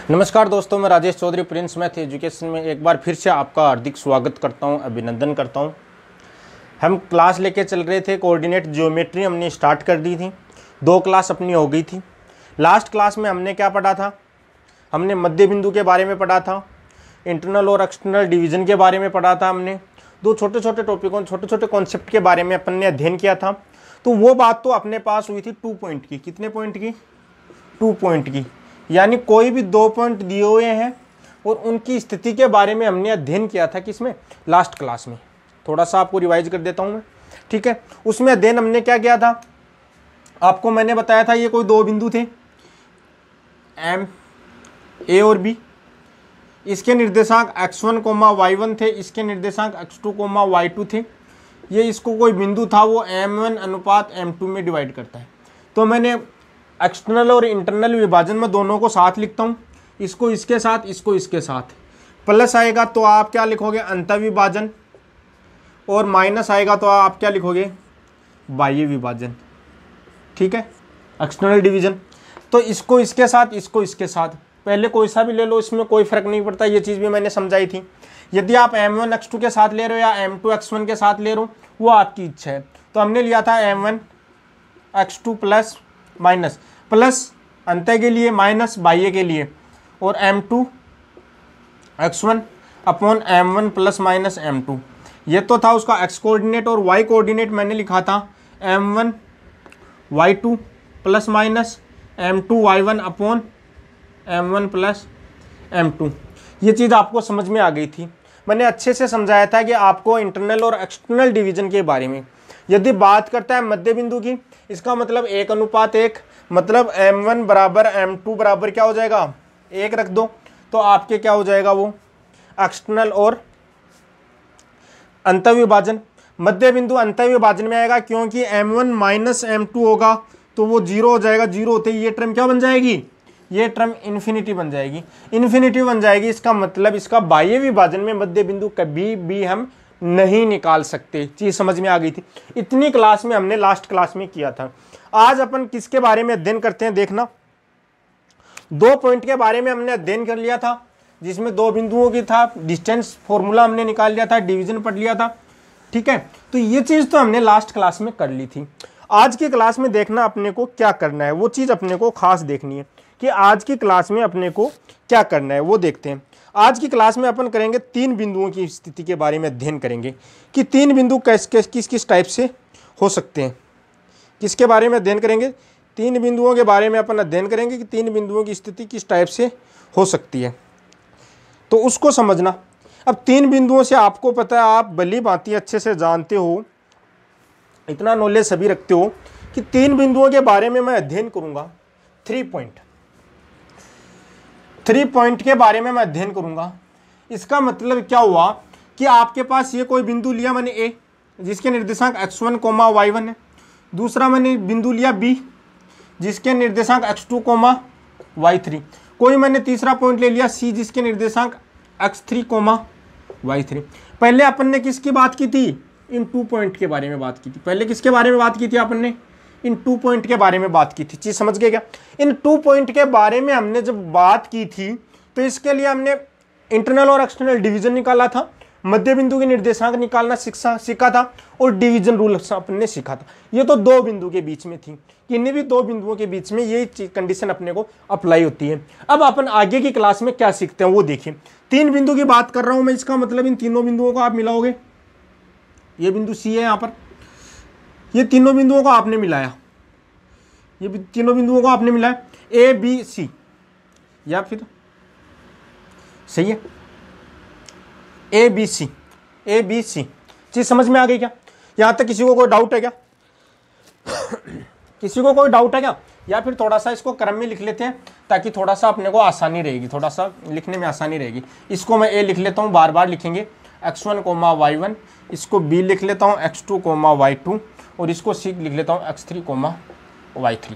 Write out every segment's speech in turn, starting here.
नमस्कार दोस्तों, मैं Rajesh Chaudhary Prince Math Education में एक बार फिर से आपका हार्दिक स्वागत करता हूं, अभिनंदन करता हूं। हम क्लास लेके चल रहे थे, कोऑर्डिनेट ज्योमेट्री हमने स्टार्ट कर दी थी। 2 क्लास अपनी हो गई थी। लास्ट क्लास में हमने क्या पढ़ा था? हमने मध्य बिंदु के बारे में पढ़ा था, इंटरनल और एक्सटर्नल डिवीज़न के बारे में पढ़ा था। हमने 2 छोटे छोटे टॉपिकों, छोटे छोटे कॉन्सेप्ट के बारे में अपन ने अध्ययन किया था। तो वो बात तो अपने पास हुई थी 2 पॉइंट की। कितने पॉइंट की? 2 पॉइंट की। यानी कोई भी 2 पॉइंट दिए हुए हैं और उनकी स्थिति के बारे में हमने अध्ययन किया था। किसमें? लास्ट क्लास में। थोड़ा सा आपको रिवाइज कर देता हूं मैं, ठीक है। उसमें अध्ययन हमने क्या किया था? आपको मैंने बताया था ये कोई 2 बिंदु थे, एम ए और बी। इसके निर्देशांक x1, y1 थे, इसके निर्देशांक x2, y2 थे। ये इसको कोई बिंदु था, वो m1 अनुपात m2 में डिवाइड करता है। तो मैंने एक्सटर्नल और इंटरनल विभाजन में दोनों को साथ लिखता हूँ, इसको इसके साथ, इसको इसके साथ। प्लस आएगा तो आप क्या लिखोगे? अंतर विभाजन। और माइनस आएगा तो आप क्या लिखोगे? बाह्य विभाजन, ठीक है, एक्सटर्नल डिवीजन। तो इसको इसके साथ, इसको इसके साथ, पहले कोई सा भी ले लो, इसमें कोई फर्क नहीं पड़ता। ये चीज़ भी मैंने समझाई थी। यदि आप m1 x2 के साथ ले रहे हो या m2 x1 के साथ ले रहे हो, वो आपकी इच्छा है। तो हमने लिया था m1 x2 plus minus, plus अंतर के लिए, माइनस बाह्य के लिए, और m2 x1 upon m1 plus minus m2। ये तो था उसका x कोऑर्डिनेट। और y कोऑर्डिनेट मैंने लिखा था m1 y2 plus minus m2 y1 upon m1 plus m2। ये चीज़ आपको समझ में आ गई थी। मैंने अच्छे से समझाया था कि आपको इंटरनल और एक्सटर्नल डिवीजन के बारे में। यदि बात करता है मध्य बिंदु की, इसका मतलब 1:1, मतलब m1 बराबर m2 बराबर क्या हो जाएगा? 1 रख दो तो आपके क्या हो जाएगा? वो एक्सटर्नल और अंतर विभाजन। मध्य बिंदु अंतर विभाजन में आएगा, क्योंकि m1 माइनस m2 होगा तो वो 0 हो जाएगा। 0 होते ही ये टर्म क्या बन जाएगी? ये टर्म इन्फिनिटी बन जाएगी। इन्फिनिटी बन जाएगी, इसका मतलब इसका बाह्य विभाजन में मध्य बिंदु कभी भी हम नहीं निकाल सकते। चीज समझ में आ गई थी। इतनी क्लास में हमने लास्ट क्लास में किया था। आज अपन किसके बारे में अध्ययन करते हैं? देखना, 2 पॉइंट के बारे में हमने अध्ययन कर लिया था, जिसमें 2 बिंदुओं की था। डिस्टेंस फॉर्मूला हमने निकाल लिया था, डिवीजन पढ़ लिया था, ठीक है। तो ये चीज तो हमने लास्ट क्लास में कर ली थी। आज की क्लास में देखना अपने को क्या करना है, वो चीज अपने को खास देखनी है कि आज की क्लास में अपने को क्या करना है, वो देखते हैं। आज की क्लास में अपन करेंगे 3 बिंदुओं की स्थिति के बारे में अध्ययन करेंगे कि 3 बिंदु किस किस टाइप से हो सकते हैं। किसके बारे में अध्ययन करेंगे? 3 बिंदुओं के बारे में अपन अध्ययन करेंगे कि 3 बिंदुओं की स्थिति किस टाइप से हो सकती है, तो उसको समझना। अब 3 बिंदुओं से आपको पता है, आप भली भांति अच्छे से जानते हो, इतना नॉलेज सभी रखते हो कि 3 बिंदुओं के बारे में मैं अध्ययन करूंगा। 3 पॉइंट के बारे में मैं अध्ययन करूंगा। इसका मतलब क्या हुआ कि आपके पास ये कोई बिंदु लिया मैंने ए, जिसके निर्देशांक x1, y1 है। दूसरा मैंने बिंदु लिया बी, जिसके निर्देशांक x2, y3। कोई मैंने तीसरा पॉइंट ले लिया सी, जिसके निर्देशांक x3, y3। पहले अपन ने किसकी बात की थी? इन 2 पॉइंट के बारे में बात की थी। पहले किसके बारे में बात की थी अपन ने? इन 2 पॉइंट के बारे में बात की थी। चीज समझ गए क्या? इन 2 पॉइंट के बारे में हमने जब बात की थी तो इसके लिए हमने इंटरनल और एक्सटर्नल डिवीजन निकाला था, मध्य बिंदु के निर्देशांक निकालना सीखा था, और डिवीजन रूल अपन ने सीखा था। ये तो 2 बिंदु के बीच में थी। किन्हीं भी 2 बिंदुओं के बीच में ये कंडीशन अपने को अप्लाई होती है। अब अपन आगे की क्लास में क्या सीखते हैं वो देखिए। 3 बिंदु की बात कर रहा हूं मैं, इसका मतलब इन तीनों बिंदुओं को आप मिलाओगे। ये बिंदु सी है यहाँ पर, ये तीनों बिंदुओं को आपने मिलाया, ये तीनों बिंदुओं को आपने मिलाया, ए बी सी, या फिर सही है A B C, A B C. चीज समझ में आ गई क्या? यहां तक किसी को कोई डाउट है क्या? किसी को कोई डाउट है क्या? या फिर थोड़ा सा इसको क्रम में लिख लेते हैं ताकि थोड़ा सा अपने को आसानी रहेगी, थोड़ा सा लिखने में आसानी रहेगी। इसको मैं ए लिख लेता हूं, बार बार लिखेंगे x1, y1। इसको b लिख लेता हूं x2, y2, और इसको c लिख लेता हूं x3, y3।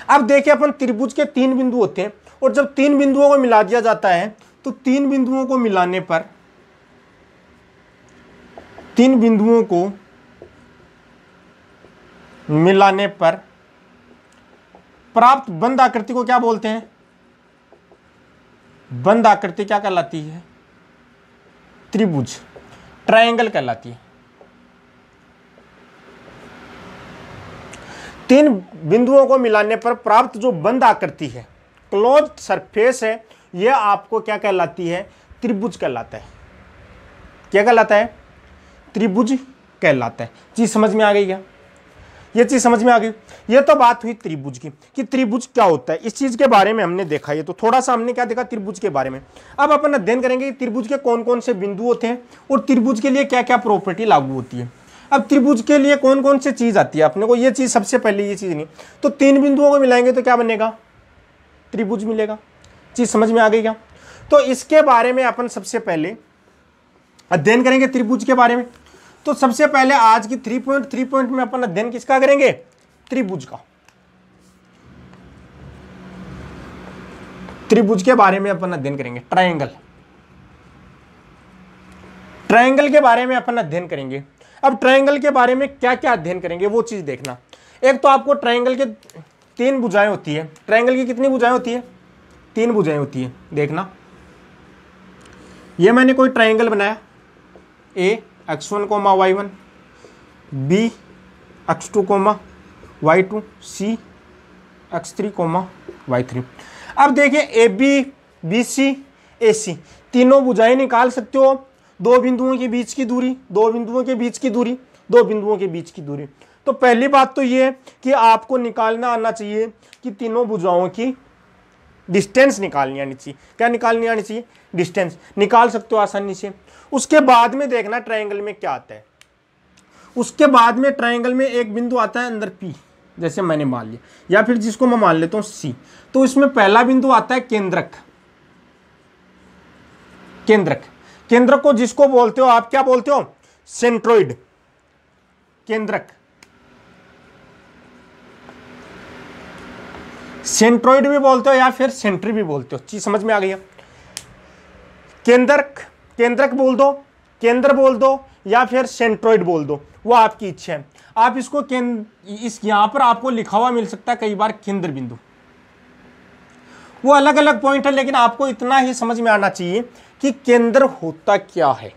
अब देखिए, अपन त्रिभुज के 3 बिंदु होते हैं, और जब 3 बिंदुओं को मिला दिया जाता है तो 3 बिंदुओं को मिलाने पर, 3 बिंदुओं को मिलाने पर प्राप्त बंद आकृति को क्या बोलते हैं? बंद आकृति क्या कहलाती है? त्रिभुज, ट्रायंगल कहलाती है। तीन बिंदुओं को मिलाने पर प्राप्त जो बंद आकृति है, क्लोज सरफेस है, यह आपको क्या कहलाती है? त्रिभुज कहलाता है। क्या कहलाता है? त्रिभुज कहलाता है। चीज समझ में आ गई क्या? ये चीज समझ में आ गई। ये तो बात हुई त्रिभुज की कि त्रिभुज क्या होता है, इस चीज के बारे में हमने देखा। ये तो थोड़ा सा हमने क्या देखा त्रिभुज के बारे में। अब अपन अध्ययन करेंगे कि त्रिभुज के कौन कौन से बिंदु होते हैं और त्रिभुज के लिए क्या क्या प्रॉपर्टी लागू होती है। अब त्रिभुज के लिए कौन कौन सी चीज आती है अपने को, ये चीज सबसे पहले, ये चीज नहीं तो तीन बिंदुओं को मिलाएंगे तो क्या बनेगा? त्रिभुज मिलेगा। चीज समझ में आ गई क्या? तो इसके बारे में अपन सबसे पहले अध्ययन करेंगे त्रिभुज के बारे में। तो सबसे पहले आज की 3 पॉइंट में अपन अध्ययन किसका करेंगे? त्रिभुज का। त्रिभुज के बारे में अपन अध्ययन करेंगे। ट्रायंगल, ट्रायंगल के बारे में अपन अध्ययन करेंगे। अब ट्रायंगल के बारे में क्या क्या अध्ययन करेंगे वो चीज देखना। एक तो आपको ट्रायंगल के 3 भुजाएं होती है। ट्रायंगल की कितनी भुजाएं होती है? 3 भुजाएं होती है। देखना, ये मैंने कोई ट्रायंगल बनाया, ए x1, y1, b x2, y2, c x3, y3। अब देखिए ए बी, बी सी, ए सी, तीनों भुजाएं निकाल सकते हो। दो बिंदुओं के बीच की दूरी, दो बिंदुओं के बीच की दूरी, दो बिंदुओं के बीच की दूरी। तो पहली बात तो ये है कि आपको निकालना आना चाहिए कि तीनों भुजाओं की डिस्टेंस निकालनी आनी चाहिए। क्या निकालनी आनी चाहिए? डिस्टेंस। निकाल सकते हो आसानी से। उसके बाद में देखना ट्रायंगल में क्या आता है। उसके बाद में ट्रायंगल में एक बिंदु आता है अंदर P, जैसे मैंने मान लिया, या फिर जिसको मैं मान लेता हूं C। तो इसमें पहला बिंदु आता है केंद्रक। केंद्रक, केंद्रक को जिसको बोलते हो आप क्या बोलते हो? सेंट्रोइड। केंद्रक, सेंट्रोइड भी बोलते हो या फिर सेंट्री भी बोलते हो। चीज समझ में आ गई है? केंद्रक, केंद्रक बोल दो, केंद्र बोल दो, या फिर सेंट्रोइड बोल दो, वो आपकी इच्छा है। आप इसको इस यहां पर आपको लिखा हुआ मिल सकता है कई बार केंद्र बिंदु। वो अलग अलग पॉइंट है, लेकिन आपको इतना ही समझ में आना चाहिए कि केंद्र होता क्या है।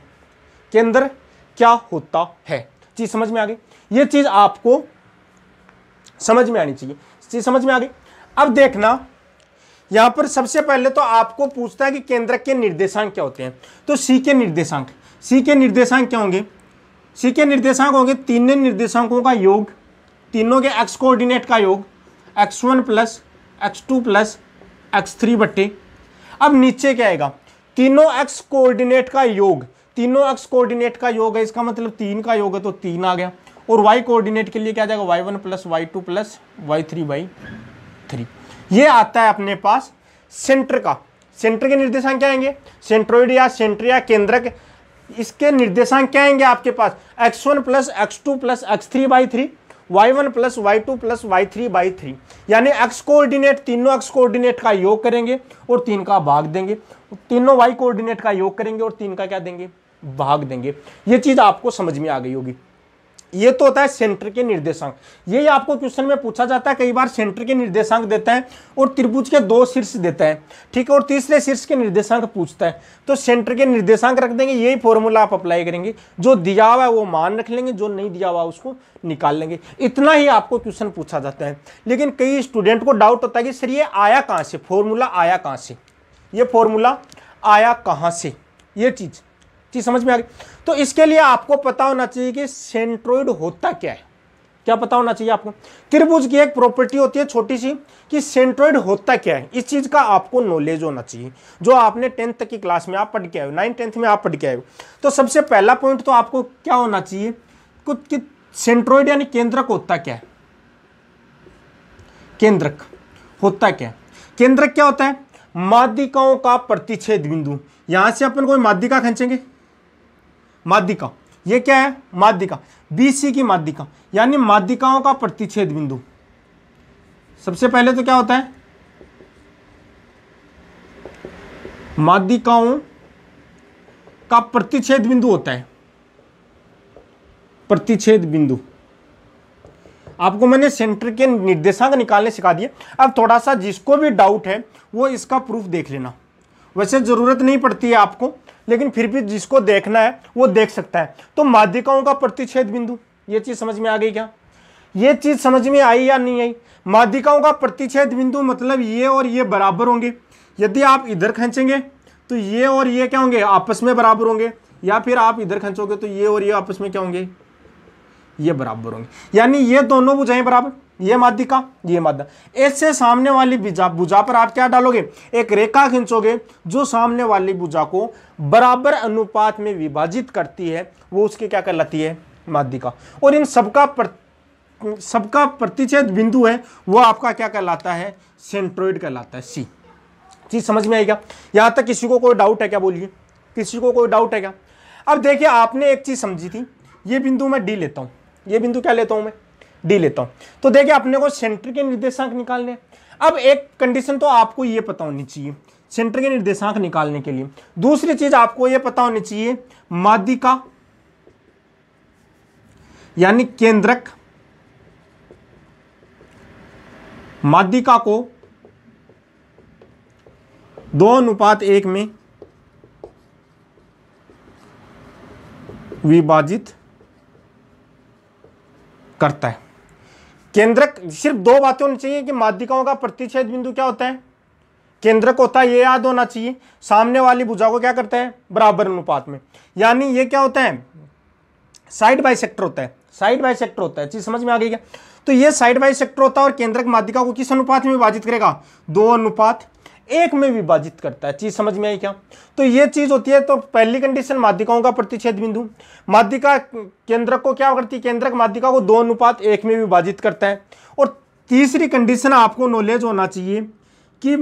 केंद्र क्या होता है, चीज समझ में आ गई? ये चीज आपको समझ में आनी चाहिए। चीज समझ में आ गई? अब देखना, यहां पर सबसे पहले तो आपको पूछता है कि केंद्रक के निर्देशांक क्या होते हैं। तो सी के निर्देशांक, सी के निर्देशांक क्या होंगे? सी के निर्देशांक होंगे तीनों निर्देशांकों का योग, तीनों के एक्स कोऑर्डिनेट का योग, x1 plus x2 plus x3 बट्टे। अब नीचे क्या आएगा? तीनों एक्स कोऑर्डिनेट का योग, तीनों एक्स कोऑर्डिनेट का योग है, इसका मतलब 3 का योग है तो 3 आ गया। और y कोऑर्डिनेट के लिए क्या जाएगा? y1 plus y2 plus y3/3। ये आता है अपने पास सेंटर का। सेंटर के निर्देशांक क्या आएंगे? सेंट्रोइड या सेंटर या केंद्रक, इसके निर्देशांक क्या आएंगे आपके पास? x1 plus x2 plus x3/3, y1 plus y2 plus y3/3। यानी एक्स कोऑर्डिनेट, तीनों एक्स कोऑर्डिनेट का योग करेंगे और 3 का भाग देंगे, तीनों y कोऑर्डिनेट का योग करेंगे और 3 का क्या देंगे? भाग देंगे। ये चीज आपको समझ में आ गई होगी। ये तो होता है सेंटर के निर्देशांक। यही आपको क्वेश्चन में पूछा जाता है कई बार। सेंटर के निर्देशांक देता है और त्रिभुज के 2 शीर्ष देता है, ठीक है, और तीसरे शीर्ष के निर्देशांक पूछता है। तो सेंटर के निर्देशांक रख देंगे, यही फॉर्मूला आप अप्लाई करेंगे। जो दिया हुआ है वो मान रख लेंगे, जो नहीं दिया हुआ उसको निकाल लेंगे। इतना ही आपको क्वेश्चन पूछा जाता है। लेकिन कई स्टूडेंट को डाउट होता है कि सर ये आया कहाँ से, फॉर्मूला आया कहाँ से, ये फॉर्मूला आया कहाँ से, ये चीज समझ में आ गई। तो इसके लिए आपको पता होना चाहिए कि सेंट्रोइड होता क्या है। क्या पता होना चाहिए आपको? त्रिभुज की एक प्रॉपर्टी होती है छोटी सी कि सेंट्रोइड होता क्या है, इस चीज का आपको नॉलेज होना चाहिए, जो आपने 10th तक की क्लास में आप पढ़ के आए हो, 9th 10th में आप पढ़ के आए हो। तो सबसे पहला पॉइंट तो आपको क्या होना चाहिए कि सेंट्रोइड यानी केंद्रक होता क्या है। केंद्रक होता क्या है? केंद्रक क्या होता है? माध्यिकाओं का प्रतिच्छेद बिंदु। यहां से अपन कोई माध्यिका खींचेंगे, माध्यिका, ये क्या है? माध्यिका, BC की माध्यिका, यानी माध्यिकाओं का प्रतिच्छेद बिंदु। सबसे पहले तो क्या होता है? माध्यिकाओं का प्रतिच्छेद बिंदु होता है। प्रतिच्छेद बिंदु आपको मैंने सेंटर के निर्देशांक निकालने सिखा दिए। अब थोड़ा सा जिसको भी डाउट है वो इसका प्रूफ देख लेना, वैसे ज़रूरत नहीं पड़ती है आपको, लेकिन फिर भी जिसको देखना है वो देख सकता है। तो माध्यिकाओं का प्रतिच्छेद बिंदु, ये चीज़ समझ में आ गई क्या? ये चीज़ समझ में आई या नहीं आई? माध्यिकाओं का प्रतिच्छेद बिंदु मतलब ये और ये बराबर होंगे। यदि आप इधर खींचेंगे तो ये और ये क्या होंगे? आपस में बराबर होंगे, या फिर आप इधर खींचोगे तो ये और ये आपस में क्या होंगे? ये बराबर होंगे। यानी ये दोनों भुजाएं बराबर, ये माध्यिका, ये माध्य। ऐसे सामने वाली भुजा पर आप क्या डालोगे? एक रेखा खींचोगे जो सामने वाली भुजा को बराबर अनुपात में विभाजित करती है, वो उसकी क्या कहलाती है? माध्यिका। और इन सबका प्रतिच्छेद बिंदु है वो आपका क्या कहलाता है? सेंट्रोइड कहलाता है। सी चीज समझ में आई क्या? यहां तक किसी को कोई डाउट है क्या? बोलिए, किसी को कोई डाउट है क्या? अब देखिए, आपने एक चीज समझी थी, ये बिंदु मैं डी लेता हूं, ये बिंदु क्या लेता हूं मैं? डी लेता हूं। तो देखिए, अपने को सेंटर के निर्देशांक निकालने हैं। अब एक कंडीशन तो आपको ये पता होनी चाहिए सेंटर के निर्देशांक निकालने के लिए। दूसरी चीज आपको ये पता होनी चाहिए, माध्यिका यानी केंद्रक, माध्यिका को 2:1 में विभाजित करता है। केंद्रक, सिर्फ दो बातें होनी चाहिए कि माध्यिकाओं का प्रतिच्छेद बिंदु क्या होता है? केंद्रक होता है, ये याद होना चाहिए। सामने वाली भुजा को क्या करता है? बराबर अनुपात में। यानी ये क्या होता है? साइड बाइसेक्टर होता है, साइड बाइसेक्टर होता है। चीज समझ में आ गई क्या? तो ये साइड बाइसेक्टर होता है और केंद्रक माध्यिका को किस अनुपात में विभाजित करेगा? 2:1 में विभाजित करता है। चीज समझ में आई क्या? तो ये चीज होती है। तो पहली कंडीशन माध्यिकाओं का प्रतिच्छेद बिंदु, माध्यिका केंद्रक को क्या करती है? केंद्रक माध्यिका को 2:1 में विभाजित करता है। और तीसरी कंडीशन आपको नॉलेज होना चाहिए कि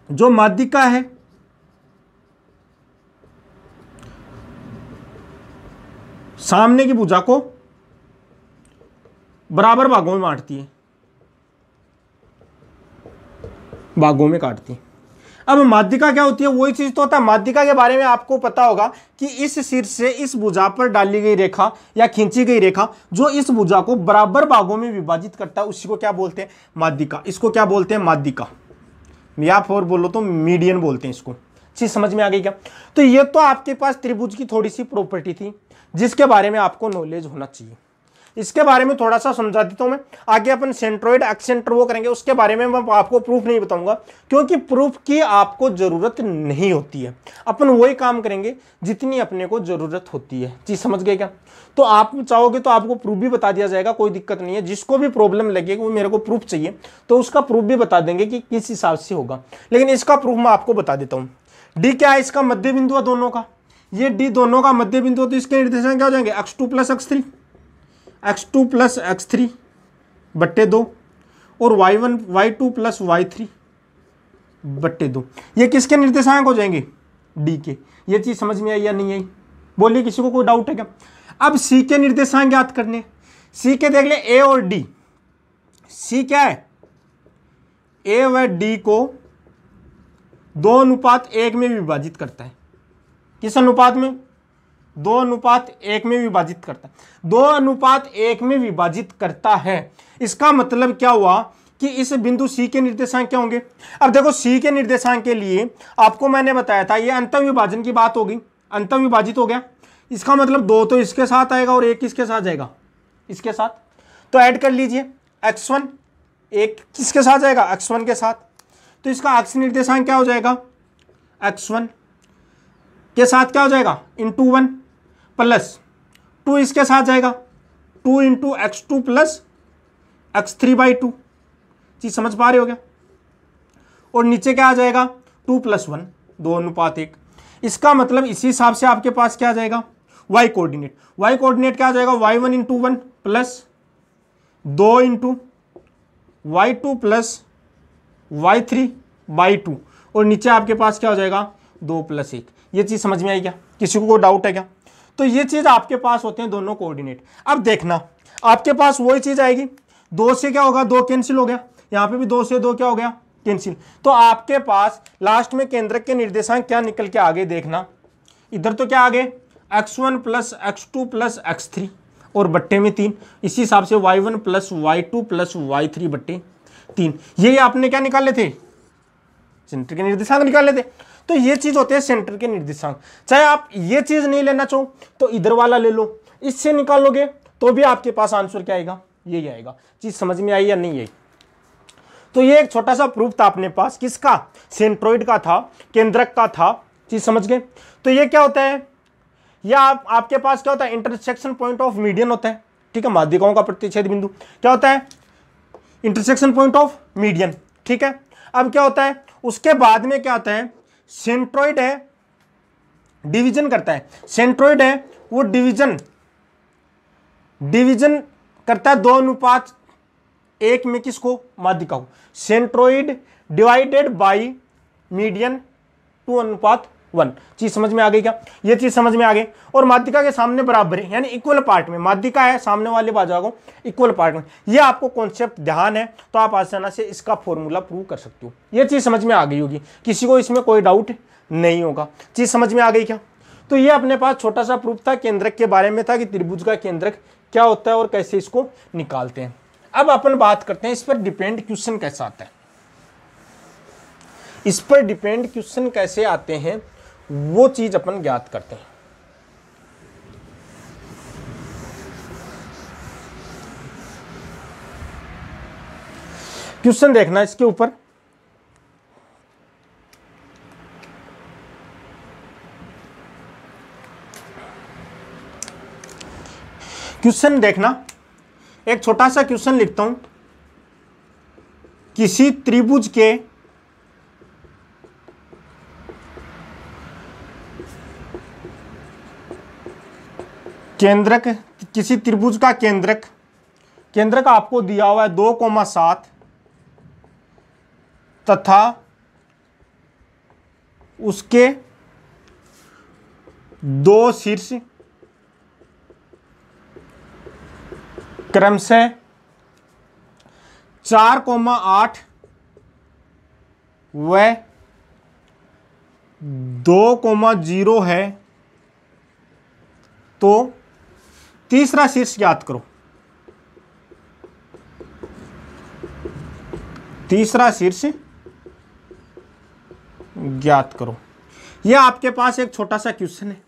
जो माध्यिका है सामने की भुजा को बराबर भागों में बांटती है, भागों में काटती है। अब माध्यिका क्या होती है? वही चीज तो होता है। माध्यिका के बारे में आपको पता होगा कि इस शीर्ष से इस भुजा पर डाली गई रेखा या खींची गई रेखा जो इस भुजा को बराबर भागों में विभाजित करता है, उसी को क्या बोलते हैं? माध्यिका। इसको क्या बोलते हैं? माध्यिका, या फिर बोलो तो मीडियन बोलते हैं इसको। चीज समझ में आ गई क्या? तो ये तो आपके पास त्रिभुज की थोड़ी सी प्रॉपर्टी थी जिसके बारे में आपको नॉलेज होना चाहिए। इसके बारे में थोड़ा सा समझा देता हूं मैं। आगे अपन सेंट्रोइड एक्सेंटर वो करेंगे, उसके बारे में मैं आपको प्रूफ नहीं बताऊंगा क्योंकि प्रूफ की आपको जरूरत नहीं होती है। अपन वही काम करेंगे जितनी अपने को जरूरत होती है। चीज समझ गए क्या? तो आप चाहोगे तो आपको प्रूफ भी बता दिया जाएगा, कोई दिक्कत नहीं है। जिसको भी प्रॉब्लम लगेगी वो मेरे को प्रूफ चाहिए तो उसका प्रूफ भी बता देंगे कि किस हिसाब से होगा, लेकिन इसका प्रूफ मैं आपको बता देता हूँ। डी क्या है? इसका मध्य बिंदु है दोनों का। ये डी दोनों का मध्य बिंदु है, तो इसके निर्देशांक क्या हो जाएंगे? x2 + x3, x2 + x3 बट्टे 2 और y1 y2 + y3 बट्टे 2। ये किसके निर्देशांक हो जाएंगे? डी के। ये चीज समझ में आई या नहीं आई? बोलिए, किसी को कोई डाउट है क्या? अब सी के निर्देशांक याद करने। सी के देख ले, ए और डी। सी क्या है? ए व डी को 2:1 में विभाजित करता है। किस अनुपात में? 2:1 में विभाजित करता है। 2:1 में विभाजित करता है। इसका मतलब क्या हुआ कि इस बिंदु सी के निर्देशांक क्या होंगे? अब देखो, सी के निर्देशांक के लिए आपको मैंने बताया था, ये अंत विभाजन की बात होगी। अंत विभाजित हो गया, इसका मतलब 2 तो इसके साथ आएगा और 1 किसके साथ जाएगा? इसके साथ। तो ऐड कर लीजिए, x1 1 किसके साथ जाएगा? x1 के साथ। तो इसका अक्ष निर्देशांक क्या हो जाएगा? x1 के साथ क्या हो जाएगा? × 1 प्लस 2 इसके साथ जाएगा, 2 × x2 + x3/2। चीज समझ पा रहे हो क्या? और नीचे क्या आ जाएगा? 2 + 1, 2:1। इसका मतलब इसी हिसाब से आपके पास क्या आ जाएगा? y coordinate. y कोऑर्डिनेट क्या आ जाएगा? y1 × 1 प्लस 2 × y2 + y3/2 और नीचे आपके पास क्या हो जाएगा? 2 + 1। ये चीज समझ में आई क्या? किसी को कोई डाउट है क्या? तो ये चीज आपके पास होते हैं दोनों कोऑर्डिनेट। अब देखना, आपके पास वही चीज आएगी। 2 से क्या होगा? 2 कैंसिल हो गया, यहां पे भी 2 से 2 क्या हो गया? कैंसिल। तो आपके पास लास्ट में केंद्रक के निर्देशांक क्या निकल के आगे देखना। इधर तो क्या आगे? x1 + x2 + x3 और बट्टे में 3। इसी हिसाब से y1 + y2 + y3 बट्टे 3। ये आपने क्या निकाले थे? सेंटर के निर्देशांक निकाल लेते। तो ये चीज होते हैं सेंटर के निर्देशांक। चाहे आप ये चीज नहीं लेना चाहो तो इधर वाला ले लो, इससे निकालोगे तो भी आपके पास आंसर क्या आएगा, यही आएगा। चीज समझ में आई या नहीं आई? तो ये एक छोटा सा प्रूफ था अपने पास, किसका, सेंट्रोइड का था, केंद्रक का था। चीज समझ गए? तो ये क्या होता है, या आपके पास क्या होता है, इंटरसेक्शन पॉइंट ऑफ मीडियन होता है, ठीक है, माध्यिकाओं का प्रतिच्छेद बिंदु क्या होता है, इंटरसेक्शन पॉइंट ऑफ मीडियन, ठीक है। अब क्या होता है, उसके बाद में क्या होता है, सेंट्रोइड है, डिवीजन करता है, सेंट्रोइड है वो डिवीजन करता है 2:1 में, किसको, माध्यिका को। Centroid divided by median 2:1। चीज समझ में आ गई क्या, ये चीज समझ में आ गई। और माध्यिका के सामने बराबर है, यानी इक्वल पार्ट में, माध्यिका है सामने वाले बाजू को इक्वल पार्ट में। ये आपको कॉन्सेप्ट ध्यान है तो आप आसानी से इसका फॉर्मूला प्रूव कर सकते हो। ये चीज समझ में आ गई होगी, किसी को इसमें कोई डाउट नहीं होगा। चीज समझ में आ गई क्या? तो ये अपने पास छोटा सा प्रूफ था केंद्रक के बारे में, था कि त्रिभुज का केंद्रक क्या होता है और कैसे इसको निकालते हैं। अब अपन बात करते हैं इस पर डिपेंड क्वेश्चन कैसा आता है, इस पर डिपेंड क्वेश्चन कैसे आते हैं वो चीज अपन ज्ञात करते हैं। क्वेश्चन देखना इसके ऊपर, क्वेश्चन देखना, एक छोटा सा क्वेश्चन लिखता हूं। किसी त्रिभुज के केंद्रक, किसी त्रिभुज का केंद्रक आपको दिया हुआ है 2,7 तथा उसके दो शीर्ष क्रमशः 4,8 व 2,0 है, तो तीसरा शीर्ष ज्ञात करो। तीसरा शीर्ष ज्ञात करो। यह आपके पास एक छोटा सा क्वेश्चन है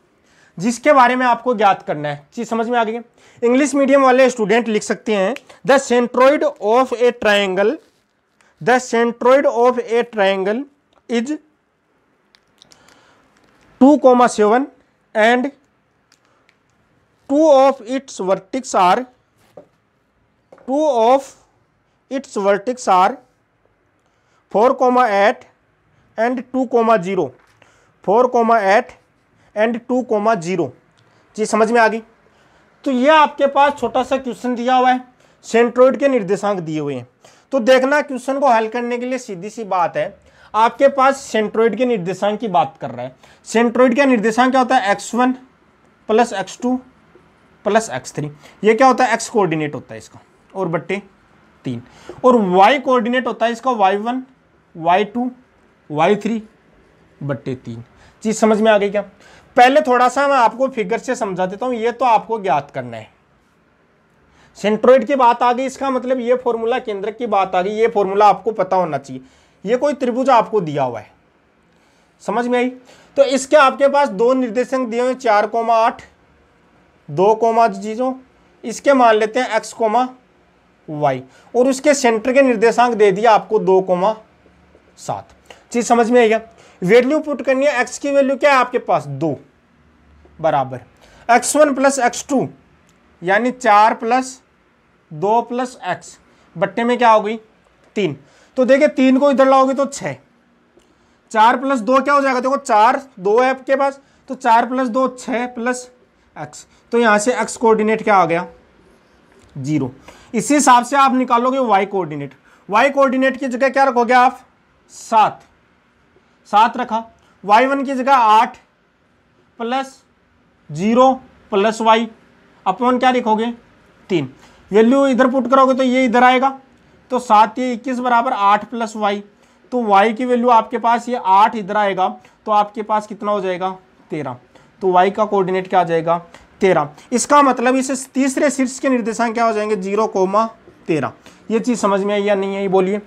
जिसके बारे में आपको ज्ञात करना है। चीज समझ में आ गई? इंग्लिश मीडियम वाले स्टूडेंट लिख सकते हैं, the centroid of A triangle, the centroid of A triangle is 2,7 and 2 of its vertices are 4,8 and 2,0, 4,8 and 2,0। चीज समझ में आ गई? तो ये आपके पास छोटा सा क्वेश्चन दिया हुआ है, सेंट्रोइड के निर्देशांक दिए हुए हैं। तो देखना क्वेश्चन को हल करने के लिए सीधी सी बात है, आपके पास सेंट्रोइड के निर्देशांक की बात कर रहा है। सेंट्रोइड का निर्देशांक क्या होता है, x1 + x2 + x3। ये क्या होता है, x कोऑर्डिनेट होता है इसका, और बट्टे 3, और y कोऑर्डिनेट होता है इसका y1 y2 y3 बट्टे 3। चीज समझ में आ गई क्या? पहले थोड़ा सा मैं आपको फिगर से समझा देता हूं, ये तो आपको ज्ञात करना है। सेंट्रोइड की बात आ गई, इसका मतलब ये फॉर्मूला केंद्रक की बात आ गई, ये फॉर्मूला आपको पता होना चाहिए। ये कोई त्रिभुज आपको दिया हुआ है, समझ में आई? तो इसके आपके पास दो निर्देशांक दिए हुए 4,8 2,0, इसके मान लेते हैं x, y, और उसके सेंटर के निर्देशांक दे दिया आपको 2,7। चीज समझ में आई क्या? वैल्यू पुट करनी है, x की वैल्यू क्या है आपके पास 2 बराबर x1 + x2 यानी 4 + 2 + x बट्टे में क्या हो गई 3। तो देखिए 3 को इधर लाओगे तो 6, 4 + 2 क्या हो जाएगा, देखो 4 2 है आपके पास, तो 4 + 2 6 + x, तो यहां से x कोऑर्डिनेट क्या आ गया 0। इसी हिसाब से आप निकालोगे y कोऑर्डिनेट। y कोऑर्डिनेट की जगह क्या रखोगे आप 7 रखा, y1 की जगह 8 + 0 + y अपॉन क्या लिखोगे 3। वैल्यू इधर पुट करोगे तो ये इधर आएगा, तो 7 ये 21 बराबर 8 + y, तो y की वैल्यू आपके पास ये 8 इधर आएगा, तो आपके पास कितना हो जाएगा 13। तो y का कोऑर्डिनेट क्या आ जाएगा 13। इसका मतलब इस तीसरे शीर्ष के निर्देशांक क्या हो जाएंगे 0,13। ये चीज समझ में आई या नहीं आई बोलिए,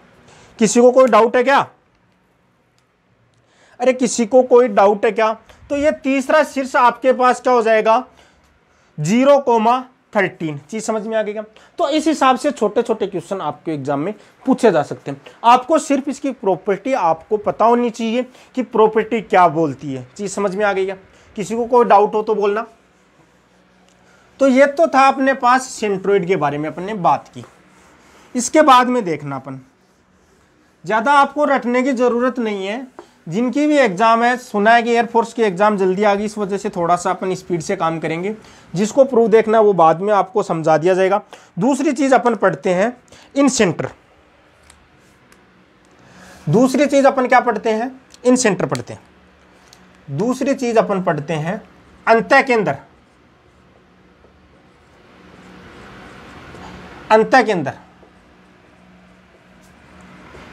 किसी को कोई डाउट है क्या? अरे किसी को कोई डाउट है क्या? तो ये तीसरा शीर्ष आपके पास क्या हो जाएगा 0,13। चीज समझ में आ गई क्या? तो इस हिसाब से छोटे छोटे क्वेश्चन आपके एग्जाम में पूछे जा सकते हैं। आपको सिर्फ इसकी प्रॉपर्टी आपको पता होनी चाहिए कि प्रॉपर्टी क्या बोलती है। चीज समझ में आ गई क्या? किसी को कोई डाउट हो तो बोलना। तो ये तो था अपने पास सेंट्रोइड के बारे में अपन ने बात की। इसके बाद में देखना अपन ज्यादा आपको रटने की जरूरत नहीं है। जिनकी भी एग्जाम है, सुना है कि एयरफोर्स की एग्जाम जल्दी आ गई, इस वजह से थोड़ा सा अपन स्पीड से काम करेंगे। जिसको प्रूव देखना है वो बाद में आपको समझा दिया जाएगा। दूसरी चीज अपन पढ़ते हैं इन सेंटर। दूसरी चीज अपन क्या पढ़ते हैं? इन सेंटर पढ़ते हैं। दूसरी चीज अपन पढ़ते हैं अंतः केंद्र। अंतः केंद्र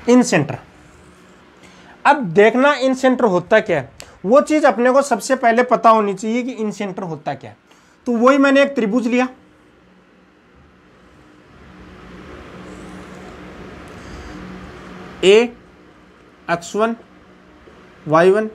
इन सेंटर। अब देखना इन सेंटर होता क्या है, वो चीज अपने को सबसे पहले पता होनी चाहिए कि इन सेंटर होता क्या है। तो वही मैंने एक त्रिभुज लिया, ए x1 y1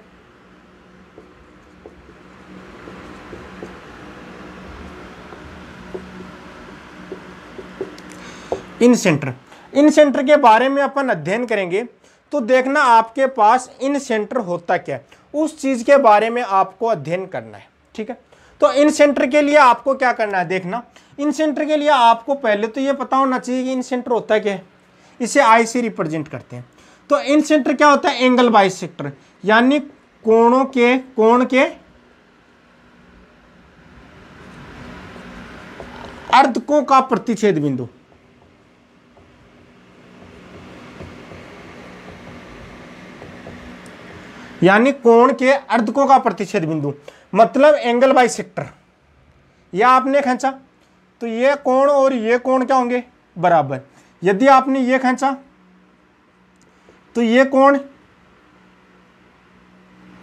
इन सेंटर। इन सेंटर के बारे में अपन अध्ययन करेंगे। तो देखना आपके पास इन सेंटर होता क्या है, उस चीज के बारे में आपको अध्ययन करना है। ठीक है, तो इन सेंटर के लिए आपको क्या करना है? देखना इन सेंटर के लिए आपको पहले तो ये पता होना चाहिए कि इन सेंटर होता क्या है। इसे आई से रिप्रेजेंट करते हैं। तो इन सेंटर क्या होता है? एंगल बाइसेक्टर, यानी कोण के अर्धकों का प्रतिच्छेद बिंदु। यानी कोण के अर्धकों का प्रतिच्छेद बिंदु, मतलब एंगल बाइसेक्टर। या आपने खींचा तो ये कोण और ये कोण क्या होंगे? बराबर। यदि आपने ये खींचा तो ये कोण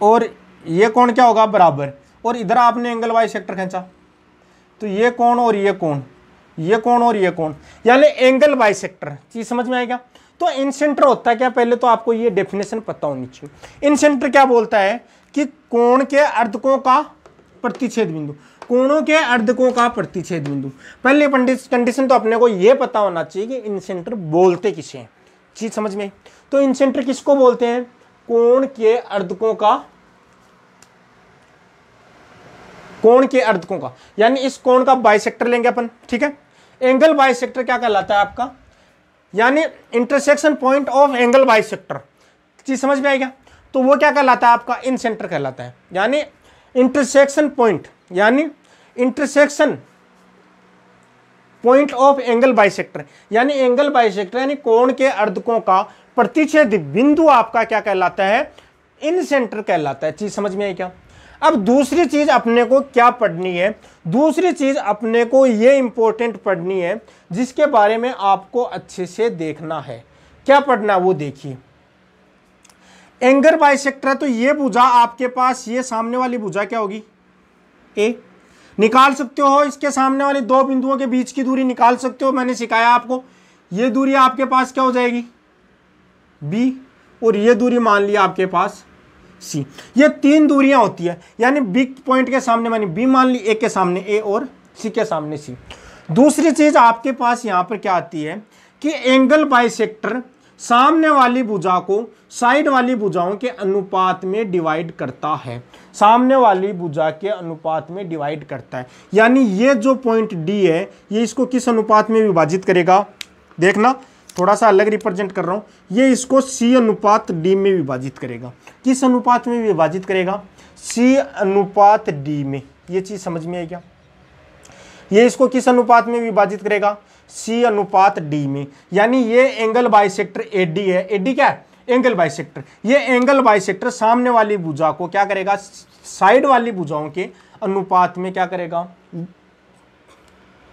और ये कोण क्या होगा? बराबर। और इधर आपने एंगल बाइसेक्टर खींचा तो ये कोण और ये कोण, ये कोण और ये कोण, यानी एंगल बाइसेक्टर। चीज समझ में आएगा? तो इन सेंटर होता है क्या? पहले तो आपको ये डेफिनेशन पता होनी चाहिए। इन सेंटर क्या बोलता है कि कोण के अर्धकों का प्रतिच्छेद बिंदु, कोणों के अर्धकों का प्रतिच्छेद बिंदु। पहले कंडीशन तो अपने को ये पता होना चाहिए कि इन सेंटर बोलते किसे हैं। चीज समझ में आई? तो इन सेंटर किसको बोलते हैं? कोण के अर्धकों का, कोण के अर्धकों का, यानी इस कोण का बाइसेक्टर लेंगे अपन। ठीक है, एंगल बाइसेक्टर क्या कहलाता है आपका? यानी intersection point of angle bisector. चीज समझ में आई क्या? तो वो क्या कहलाता है आपका? इन सेंटर कहलाता है। यानी इंटरसेक्शन पॉइंट, यानी intersection point of angle bisector, यानी एंगल बाइसेक्टर यानी कोण के अर्धकों का प्रतिच्छेद बिंदु आपका क्या कहलाता है? इन सेंटर कहलाता है। चीज समझ में आई क्या? अब दूसरी चीज अपने को क्या पढ़नी है? दूसरी चीज अपने को ये इंपॉर्टेंट पढ़नी है जिसके बारे में आपको अच्छे से देखना है। क्या पढ़ना वो देखिए। एंगल बाइसेक्टर, तो ये भुजा आपके पास, ये सामने वाली भुजा क्या होगी? ए। निकाल सकते हो इसके सामने वाले दो बिंदुओं के बीच की दूरी निकाल सकते हो, मैंने सिखाया आपको। ये दूरी आपके पास क्या हो जाएगी? बी। और ये दूरी मान लिया आपके पास सी। ये तीन दूरियां होती है, यानी बी पॉइंट के सामने मानी बी मान ली, ए के सामने ए और सी के सामने सी। दूसरी चीज आपके पास यहां पर क्या आती है कि एंगल बाइसेक्टर सामने वाली भुजा को साइड वाली भुजाओं के अनुपात में डिवाइड करता है। सामने वाली भुजा के अनुपात में डिवाइड करता है, यानी ये जो पॉइंट डी है ये इसको किस अनुपात में विभाजित करेगा? देखना, थोड़ा सा अलग रिप्रेजेंट कर रहा हूं। ये इसको सी अनुपात डी में विभाजित करेगा। किस अनुपात में विभाजित करेगा? सी अनुपात डी में। ये चीज समझ में आई क्या? ये इसको किस अनुपात में विभाजित करेगा? सी अनुपात डी में। यानी ये एंगल बाइसेक्टर एडी है। एडी क्या है? Angle bisector. ये एंगल बाइसेक्टर सामने वाली भुजा को क्या करेगा? साइड वाली भुजाओं के अनुपात में क्या करेगा?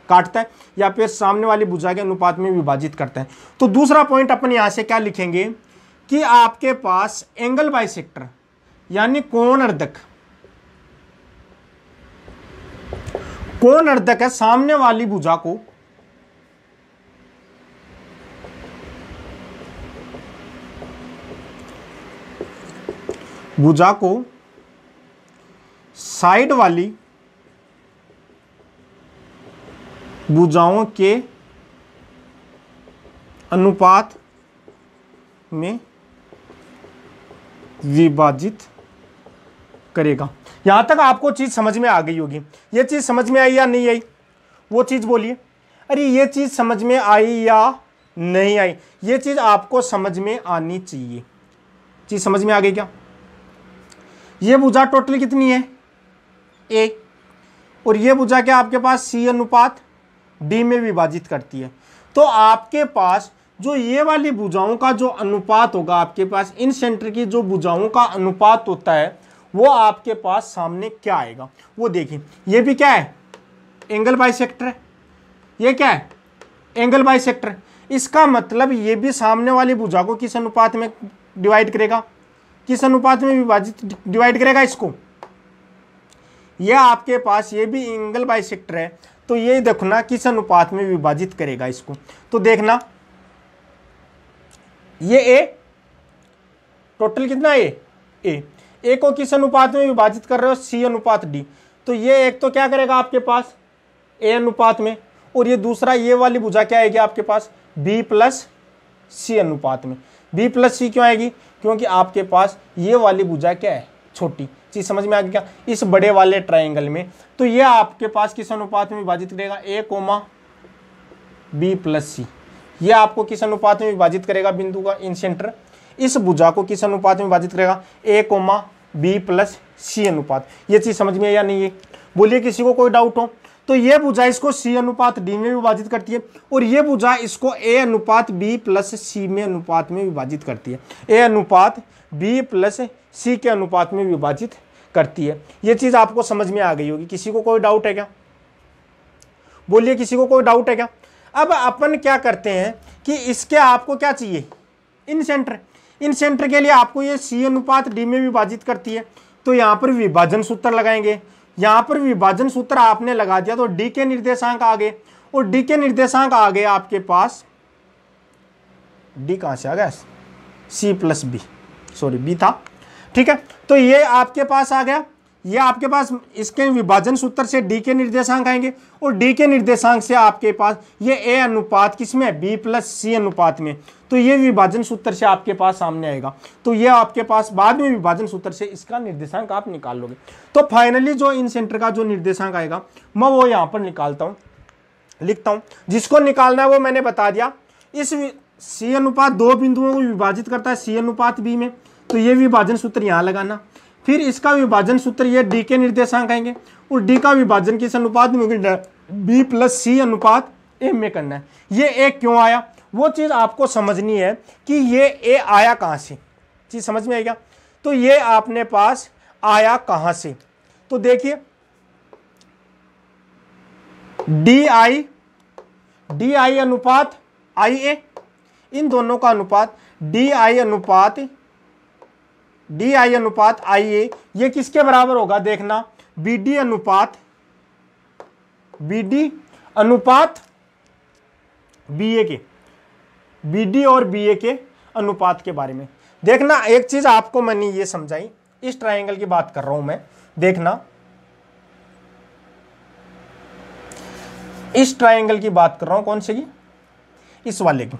काटता है, या फिर सामने वाली भुजा के अनुपात में विभाजित करता है। तो दूसरा पॉइंट अपन यहां से क्या लिखेंगे कि आपके पास एंगल बाइसेक्टर यानी कोण अर्धक, कोण अर्धक है सामने वाली भुजा को भुजा को साइड वाली भुजाओं के अनुपात में विभाजित करेगा। यहां तक आपको चीज समझ में आ गई होगी। ये चीज समझ में आई या नहीं आई, वो चीज बोलिए। अरे ये चीज समझ में आई या नहीं आई, ये चीज आपको समझ में आनी चाहिए। चीज समझ में आ गई क्या? ये भुजा टोटल कितनी है? ए, और ये भुजा क्या आपके पास सी अनुपात डी में विभाजित करती है। तो आपके पास जो ये वाली भुजाओं का जो अनुपात होगा, आपके पास इन सेंटर की जो भुजाओं का अनुपात होता है, वो आपके पास सामने क्या आएगा वो देखिए। ये भी क्या है? एंगल बाइसेक्टर है। ये क्या है? Angle bisector. इसका मतलब ये भी सामने वाली भुजा को किस अनुपात में डिवाइड करेगा? किस अनुपात में विभाजित डिवाइड करेगा इसको? ये आपके पास ये भी एंगल बाइसेक्टर है, तो ये देखना किस अनुपात में विभाजित करेगा इसको। तो देखना ये ए टोटल कितना है? ए को किस अनुपात में विभाजित कर रहे हो? सी अनुपात डी। तो ये एक तो क्या करेगा आपके पास? ए अनुपात में, और ये दूसरा ये वाली भुजा क्या आएगी आपके पास? बी प्लस सी अनुपात में। बी प्लस सी क्यों आएगी? क्योंकि आपके पास ये वाली भुजा क्या है? छोटी। चीज समझ में आ गई क्या? इस बड़े वाले ट्रायंगल में तो ये आपके पास किस अनुपात में विभाजित करेगा? ए कोमा बी प्लस सी। ये आपको किस अनुपात में विभाजित करेगा? बिंदु का इन सेंटर इस भुजा को किस अनुपात में विभाजित करेगा? ए कोमा बी प्लस सी अनुपात। ये चीज समझ में है या नहीं है? बोलिए किसी को कोई डाउट हो? तो ये भुजा इसको सी अनुपात डी में विभाजित करती है, और ये भुजा इसको ए अनुपात बी प्लस सी में अनुपात में विभाजित करती है। ए अनुपात बी प्लस सी के अनुपात में विभाजित करती है। ये चीज आपको समझ में आ गई होगी। किसी को कोई डाउट है क्या? बोलिए किसी को कोई डाउट है क्या? अब अपन क्या करते हैं कि इसके आपको क्या चाहिए? इन सेंटर। इन सेंटर के लिए आपको ये सी अनुपात डी में विभाजित करती है, तो यहां पर विभाजन सूत्र लगाएंगे। यहां पर विभाजन सूत्र आपने लगा दिया तो डी के निर्देशांक आ गए, और डी के निर्देशांक आ गए आपके पास। डी कहां से आ गया? C plus B, sorry B था, ठीक है। तो ये आपके पास आ गया। ये आपके पास इसके विभाजन सूत्र से डी के निर्देशांक आएंगे, और डी के निर्देशांक से आपके पास ये ए अनुपात किसमें? बी प्लस सी अनुपात में। तो ये विभाजन सूत्र से आपके पास सामने आएगा। तो ये आपके पास बाद में विभाजन सूत्र से इसका निर्देशांक आप निकाल लोगे। तो फाइनली जो इन सेंटर का जो निर्देशांक आएगा मैं वो यहाँ पर निकालता हूँ, लिखता हूँ। जिसको निकालना है वो मैंने बता दिया। इस सी अनुपात दो बिंदुओं को विभाजित करता है सी अनुपात बी में, तो ये विभाजन सूत्र यहाँ लगाना। फिर इसका विभाजन सूत्र ये डी के निर्देशांक आएंगे, और डी का विभाजन किस अनुपात में होगा? बी प्लस सी अनुपात ए में करना है। ये ए क्यों आया वो चीज आपको समझनी है कि ये ए आया कहां से। चीज समझ में आएगा? तो ये आपने पास आया कहां से? तो देखिए डी आई अनुपात आई ए, इन दोनों का अनुपात डी आई अनुपात आई ए, ये किसके बराबर होगा? देखना बी डी अनुपात बी ए के, बी डी और बी ए के अनुपात के बारे में देखना। एक चीज आपको मैंने ये समझाई, इस ट्रायंगल की बात कर रहा हूं मैं। देखना इस ट्रायंगल की बात कर रहा हूं, कौन से की? इस वाले की।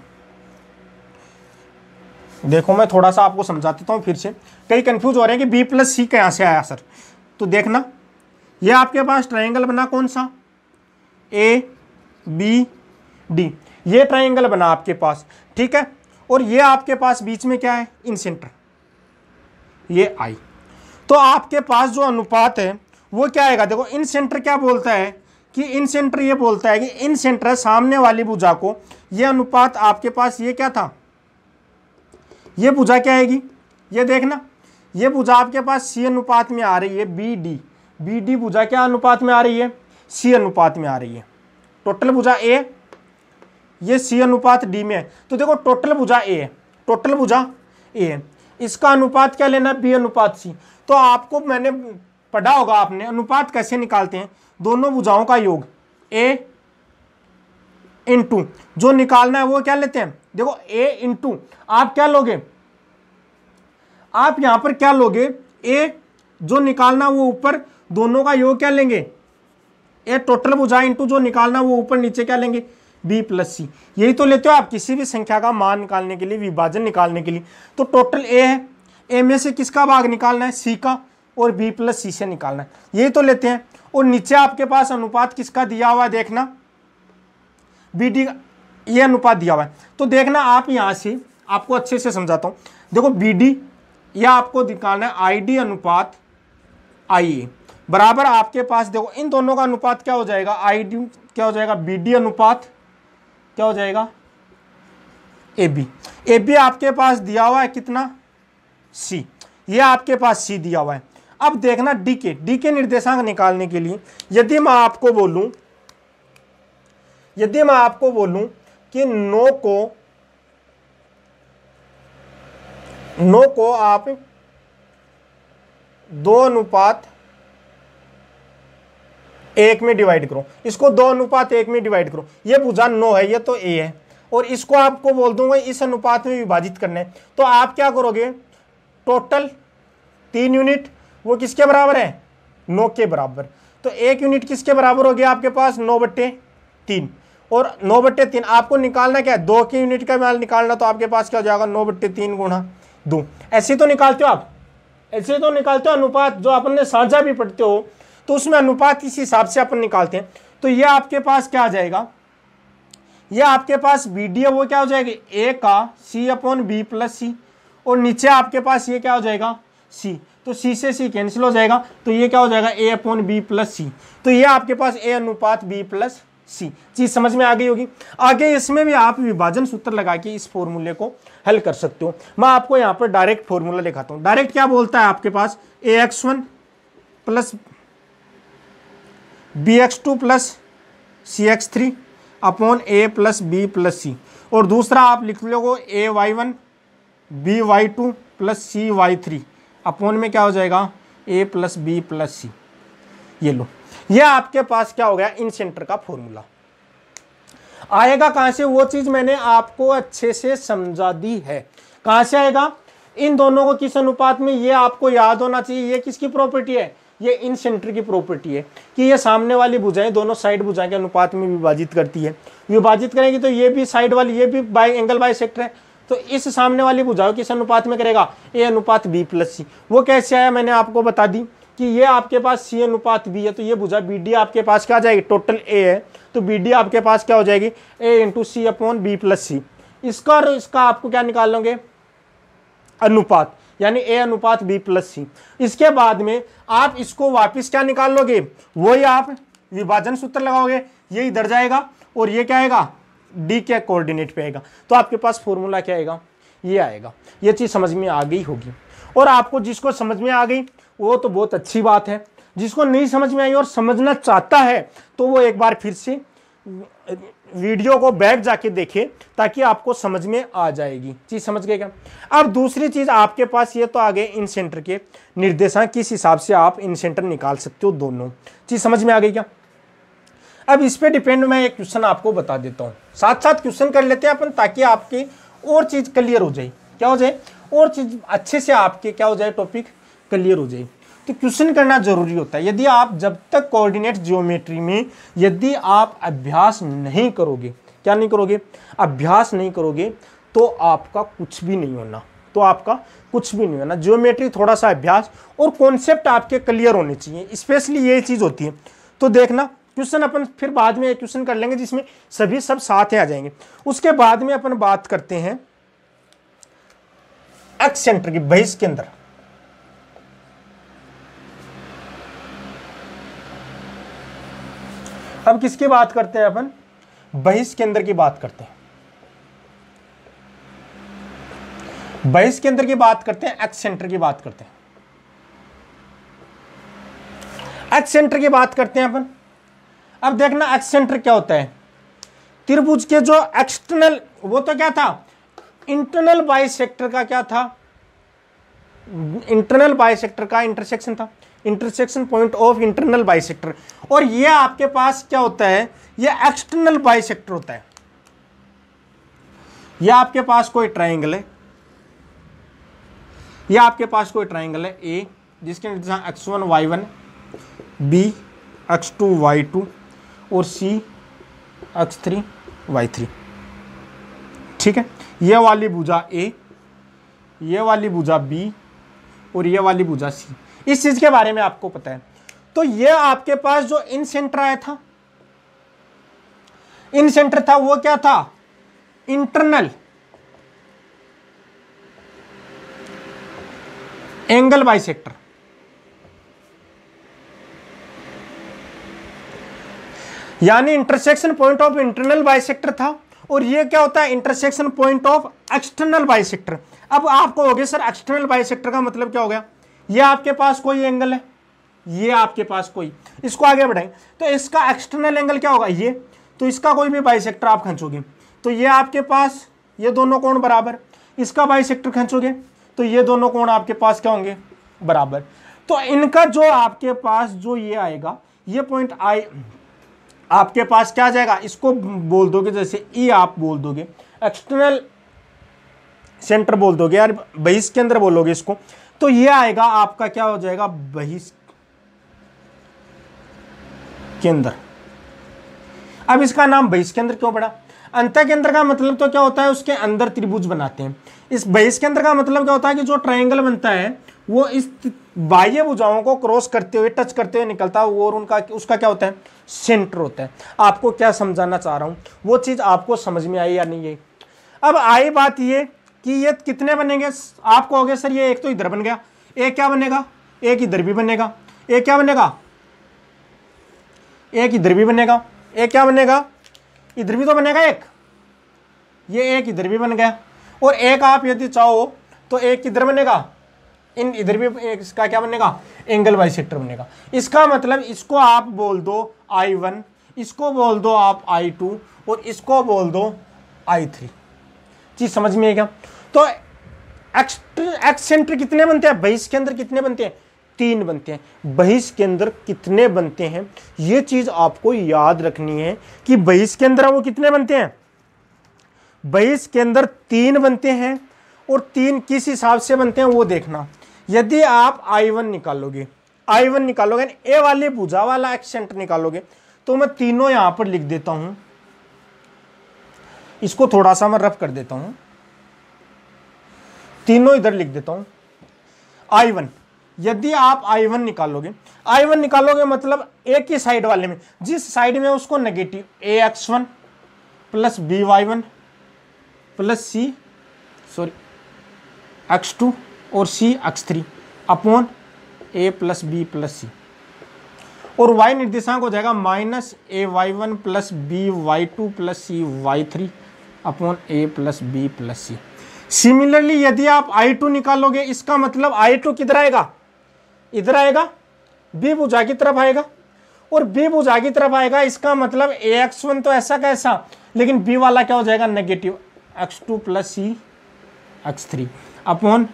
देखो मैं थोड़ा सा आपको समझा देता हूं फिर से, कई कंफ्यूज हो रहे हैं कि बी प्लस सी कहां से आया सर। तो देखना ये आपके पास ट्रायंगल बना कौन सा? ए बी डी, ये ट्रायंगल बना आपके पास, ठीक है। और ये आपके पास बीच में क्या है? इन सेंटर, ये आई। तो आपके पास जो अनुपात है वो क्या आएगा? देखो इन सेंटर क्या बोलता है कि इन सेंटर ये बोलता है कि इन सेंटर सामने वाली भुजा को, ये अनुपात आपके पास ये क्या था? ये भुजा क्या आएगी? ये देखना ये भुजा आपके पास सी अनुपात में आ रही है, बी डी भुजा क्या अनुपात में आ रही है? सी अनुपात में आ रही है। टोटल भुजा ए, ये सी अनुपात डी में है। तो देखो टोटल भुजा ए है, टोटल भुजा ए है, इसका अनुपात क्या लेना? बी अनुपात सी। तो आपको मैंने पढ़ा होगा आपने अनुपात कैसे निकालते हैं? दोनों भुजाओं का योग ए इंटू, जो निकालना है वो क्या लेते हैं? देखो ए इंटू आप क्या लोगे? आप यहां पर क्या लोगे? ए जो निकालना वो ऊपर, दोनों का योग क्या लेंगे, ए टोटल भुजा इंटू जो निकालना वो ऊपर नीचे क्या लेंगे, बी प्लस सी। यही तो लेते हो आप किसी भी संख्या का मान निकालने के लिए, विभाजन निकालने के लिए। तो टोटल ए है, ए में से किसका भाग निकालना है, सी का, और बी प्लस सी से निकालना है, यही तो लेते हैं। और नीचे आपके पास अनुपात किसका दिया हुआ है, देखना बी डी, ये अनुपात दिया हुआ है। तो देखना आप यहां से, आपको अच्छे से समझाता हूं, देखो बी डी या आपको निकालना है आई डी अनुपात आई ए बराबर आपके पास, देखो इन दोनों का अनुपात क्या हो जाएगा, आई डी क्या हो जाएगा, बी डी अनुपात क्या हो जाएगा, ए बी। ए बी आपके पास दिया हुआ है कितना, सी, ये आपके पास सी दिया हुआ है। अब देखना डी के निर्देशांक निकालने के लिए यदि मैं आपको बोलूं कि नो को आप 2:1 में डिवाइड करो, इसको 2:1 में डिवाइड करो, ये भुजा 9 है, ये तो ए है, और इसको आपको बोल दूंगा इस अनुपात में विभाजित करना है। तो आप क्या करोगे, टोटल 3 यूनिट वो किसके बराबर है, 9 के बराबर। तो 1 यूनिट किसके बराबर हो गया आपके पास, 9/3, और 9/3 आपको निकालना क्या है, 2 के यूनिट का मान निकालना। तो आपके पास क्या हो जाएगा, 9/3 गुणा 2। ऐसे तो निकालते हो आप, ऐसे तो निकालते हो अनुपात, जो अपन साझा भी पढ़ते हो तो उसमें अनुपात इस हिसाब से अपन निकालते हैं। तो ये आपके पास क्या आ जाएगा, ये आपके पास बी डी है वो क्या हो जाएगी, ए का C/B प्लस सी, और नीचे आपके पास ये क्या हो जाएगा, सी। तो सी से सी कैंसिल हो जाएगा, तो ये क्या हो जाएगा, A/B प्लस सी। तो ये आपके पास ए अनुपात बी प्लस सी। चीज समझ में आ गई होगी। आगे इसमें भी आप विभाजन सूत्र लगा के इस फॉर्मूले को हल कर सकते हो। मैं आपको यहाँ पर डायरेक्ट फॉर्मूला दिखाता हूँ। डायरेक्ट क्या बोलता है आपके पास, AX1 plus BX2 plus CX3 upon A plus B plus C, और दूसरा आप लिख लोगे AY1 BY2 plus CY3 upon में क्या हो जाएगा, A प्लस B प्लस सी। ये लो, ये आपके पास क्या हो गया, इन सेंटर का फॉर्मूला। आएगा कहां से, वो चीज मैंने आपको अच्छे से समझा दी है। कहां से आएगा, इन दोनों को किस अनुपात में, ये आपको याद होना चाहिए। ये किसकी प्रॉपर्टी है, ये इन सेंटर की प्रॉपर्टी है कि ये सामने वाली भुजाएं दोनों साइड भुजाएं के अनुपात में विभाजित करती है। विभाजित करेंगी तो ये भी साइड वाली, ये भी एंगल बाइसेक्टर है, तो इस सामने वाली भुजाओं किस अनुपात में करेगा, ए अनुपात बी प्लस सी। वो कैसे आया, मैंने आपको बता दी कि ये आपके पास सी अनुपात बी है, तो ये भुजा बी डी आपके पास क्या आ जाएगी, टोटल ए है, तो बी डी आपके पास क्या हो जाएगी, ए इंटू सी अपॉन बी प्लस सी। इसका और इसका आपको क्या निकाल लोगे, अनुपात, यानी ए अनुपात बी प्लस सी। इसके बाद में आप इसको वापिस क्या निकाल लोगे, वही आप विभाजन सूत्र लगाओगे, ये इधर जाएगा और ये क्या आएगा, डी के कोऑर्डिनेट पे आएगा। तो आपके पास फॉर्मूला क्या आएगा, ये आएगा। ये चीज समझ में आ गई होगी। और आपको जिसको समझ में आ गई वो तो बहुत अच्छी बात है, जिसको नहीं समझ में आई और समझना चाहता है तो वो एक बार फिर से वीडियो को बैक जाके देखे, ताकि आपको समझ में आ जाएगी। चीज समझ गए क्या। अब दूसरी चीज आपके पास ये तो आ गए इन सेंटर के निर्देशांक, किस हिसाब से आप इन सेंटर निकाल सकते हो, दोनों चीज समझ में आ गई क्या। अब इस पे डिपेंड मैं एक क्वेश्चन आपको बता देता हूँ, साथ साथ क्वेश्चन कर लेते हैं अपन, ताकि आपकी और चीज क्लियर हो जाए, क्या हो जाए, और चीज अच्छे से आपके क्या हो जाए, टॉपिक क्लियर हो जाए। तो क्वेश्चन करना जरूरी होता है। यदि आप जब तक कोऑर्डिनेट ज्योमेट्री में यदि आप अभ्यास नहीं करोगे, क्या नहीं करोगे, अभ्यास नहीं करोगे, तो आपका कुछ भी नहीं होना, तो आपका कुछ भी नहीं होना। ज्योमेट्री थोड़ा सा अभ्यास और कॉन्सेप्ट आपके क्लियर होने चाहिए, स्पेशली ये चीज होती है। तो देखना क्वेश्चन अपन फिर बाद में एक क्वेश्चन कर लेंगे जिसमें सभी सब साथ आ जाएंगे। उसके बाद में अपन बात करते हैं एक्स सेंटर की, बहिष के अंदर। अब किसकी बात करते हैं अपन, बहिष के अंदर की बात करते हैं। बहिष के अंदर की बात करते हैं, एक्स सेंटर की बात करते हैं। एक्स सेंटर की बात करते हैं अपन। अब देखना एक्स सेंटर क्या होता है, त्रिभुज के जो एक्सटर्नल, वो तो क्या था, इंटरनल बाइसेक्टर का क्या था, इंटरनल बाइसेक्टर का इंटरसेक्शन था, intersection point of internal bisector. और ये आपके पास क्या होता है, ये एक्सटर्नल बाइसेक्टर होता है। ये आपके पास कोई ट्रायंगल है, ये आपके पास कोई ट्रायंगल है ए, जिसके निर्देशांक x1 y1, b x2 y2 और c x3 y3। ठीक है, ये वाली भुजा a, ये वाली भुजा b और ये वाली भुजा c। इस चीज के बारे में आपको पता है। तो ये आपके पास जो इन सेंटर आया था, इन सेंटर था, वो क्या था? Internal angle bisector. यानी intersection point of internal bisector था, और ये क्या होता है? Intersection point of external bisector. अब आपको हो गया सर एक्सटर्नल बाइसेक्टर का मतलब क्या हो गया? ये आपके पास कोई एंगल है, ये आपके पास कोई, इसको आगे बढ़ाएं तो इसका एक्सटर्नल एंगल क्या होगा? ये। तो इसका कोई भी बाइसेक्टर आप खींचोगे तो ये आपके पास ये दोनों कोण बराबर, इसका बाइसेक्टर खींचोगे तो ये दोनों कोण आपके पास क्या होंगे? बराबर। तो इनका जो आपके पास जो ये आएगा, ये पॉइंट आई आपके पास क्या आ जाएगा? इसको बोल दोगे, जैसे ई आप बोल दोगे, एक्सटर्नल सेंटर बोल दोगे यार, बहिष केंद्र बोलोगे इसको, तो ये आएगा आपका क्या हो जाएगा? बहिष केंद्र। अब इसका नाम बहिष केंद्र क्यों पड़ा? अंतः केंद्र का मतलब तो क्या होता है? उसके अंदर त्रिभुज बनाते हैं। इस बहिष केंद्र का मतलब क्या होता है? कि जो ट्रायंगल बनता है वो इस बाह्य भुजाओं को क्रॉस करते हुए, टच करते हुए निकलता है, और उनका उसका क्या होता है? सेंटर होता है। आपको क्या समझाना चाह रहा हूं, वो चीज आपको समझ में आई या नहीं है? अब आई बात ये कि ये कितने बनेंगे? आप कहोगे सर ये एक तो इधर बन गया, एक क्या बनेगा? एक इधर भी बनेगा, एक क्या बनेगा? एक इधर भी बनेगा, एक क्या बनेगा? इधर भी तो बनेगा एक, ये एक इधर भी बन गया, और एक आप यदि चाहो तो एक इधर बनेगा, इन इधर भी इसका क्या बनेगा? एंगल बाइसेक्टर बनेगा। इसका मतलब इसको आप बोल दो I1, इसको बोल दो आप I2 और इसको बोल दो I3। चीज समझ में आएगा? तो एक्सेंटर कितने बनते हैं? बहिष केंद्र कितने बनते हैं? 3 बनते हैं। बहिष केंद्र कितने बनते हैं ये चीज आपको याद रखनी है कि बहिष केंद्र वो कितने बनते हैं? बहिष केंद्र 3 बनते हैं, और 3 किस हिसाब से बनते हैं वो देखना। यदि आप I1 निकालोगे, I1 निकालोगे, ए वाली भुजा वाला एक्सेंटर निकालोगे, तो मैं तीनों यहां पर लिख देता हूं, इसको थोड़ा सा मैं रफ कर देता हूं, तीनों इधर लिख देता हूं। I1, यदि आप I1 निकालोगे, I1 निकालोगे मतलब एक ही साइड वाले में, जिस साइड में उसको negative AX1 plus BY1 plus X2 और X3 upon A plus B plus C, और Y निर्देशांक हो जाएगा minus AY1 plus BY2 plus CY3 upon A plus B plus C। Similarly यदि आप I2 निकालोगे, इसका मतलब I2 किधर आएगा? इधर आएगा, B भुजा की तरफ आएगा, और B भुजा की तरफ आएगा, इसका मतलब AX1 तो ऐसा कैसा, लेकिन B वाला क्या हो जाएगा? Negative X2 plus X3 upon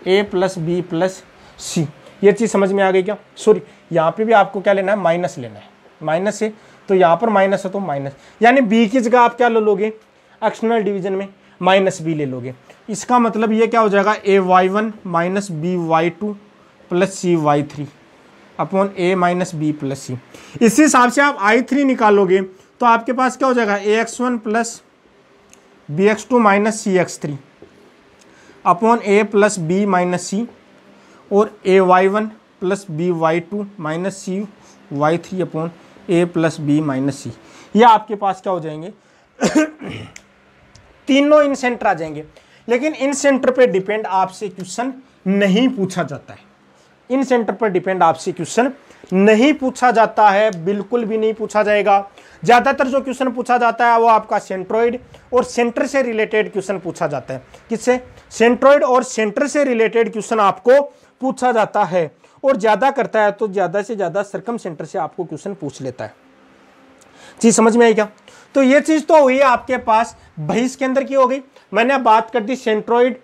A plus B plus C। ये चीज समझ में आ गई क्या? सॉरी, यहाँ पे भी आपको क्या लेना है? माइनस लेना है। माइनस है तो यहाँ पर माइनस है तो माइनस, यानी B की जगह आप क्या ले लोगे? एक्सटर्नल डिवीजन में माइनस B ले लोगे। इसका मतलब ये क्या हो जाएगा? AY1 minus BY2 plus CY3 upon A minus B plus C। इसी हिसाब से आप I3 निकालोगे तो आपके पास क्या हो जाएगा? AX1 plus BX2 minus CX3 upon A plus B minus C, और AY1 plus BY2 minus CY3 upon A plus B minus C। ये आपके पास क्या हो जाएंगे? तीनों इन सेंटर आ जाएंगे। लेकिन इन सेंटर पे डिपेंड आपसे क्वेश्चन नहीं पूछा जाता है। इन सेंटर पर डिपेंड आपसे क्वेश्चन नहीं पूछा जाता है, बिल्कुल भी नहीं पूछा जाएगा। ज्यादातर जो क्वेश्चन पूछा जाता है वो आपका सेंट्रोइड और सेंटर से रिलेटेड क्वेश्चन पूछा जाता है। किससे? सेंट्रोइड और सेंटर से रिलेटेड क्वेश्चन आपको पूछा जाता है, और ज्यादा करता है तो ज्यादा से ज्यादा सर्कम सेंटर से आपको क्वेश्चन पूछ लेता है। चीज समझ में आई क्या? तो ये चीज तो हुई आपके पास बहिष केंद्र की हो गई। मैंने अब बात कर दी सेंट्रोइड,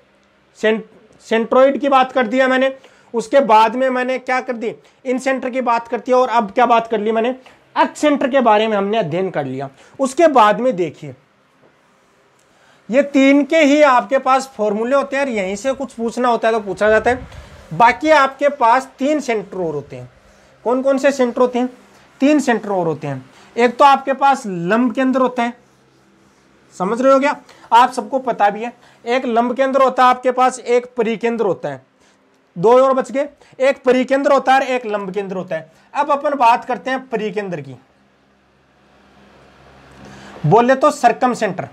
सेंट्रोइड की बात कर दिया मैंने। उसके बाद में मैंने क्या कर दी? इन सेंटर की बात करती है। और अब क्या बात कर ली मैंने? एक्स सेंटर के बारे में हमने अध्ययन कर लिया। उसके बाद में देखिए, ये 3 के ही आपके पास फॉर्मूले होते हैं, यहीं से कुछ पूछना होता है तो पूछा जाता है। बाकी आपके पास 3 सेंटर और होते हैं। कौन कौन से सेंटर होते हैं? 3 सेंटर और होते हैं। एक तो आपके पास लंब केंद्र होता है, समझ रहे हो क्या? आप सबको पता भी है, एक लंब केंद्र होता है आपके पास, एक परिकेंद्र होता है। 2 और बच गए, एक परिकेंद्र होता है और एक लंब केंद्र होता है। अब अपन बात करते हैं परिकेंद्र की। बोले तो सर्कम सेंटर,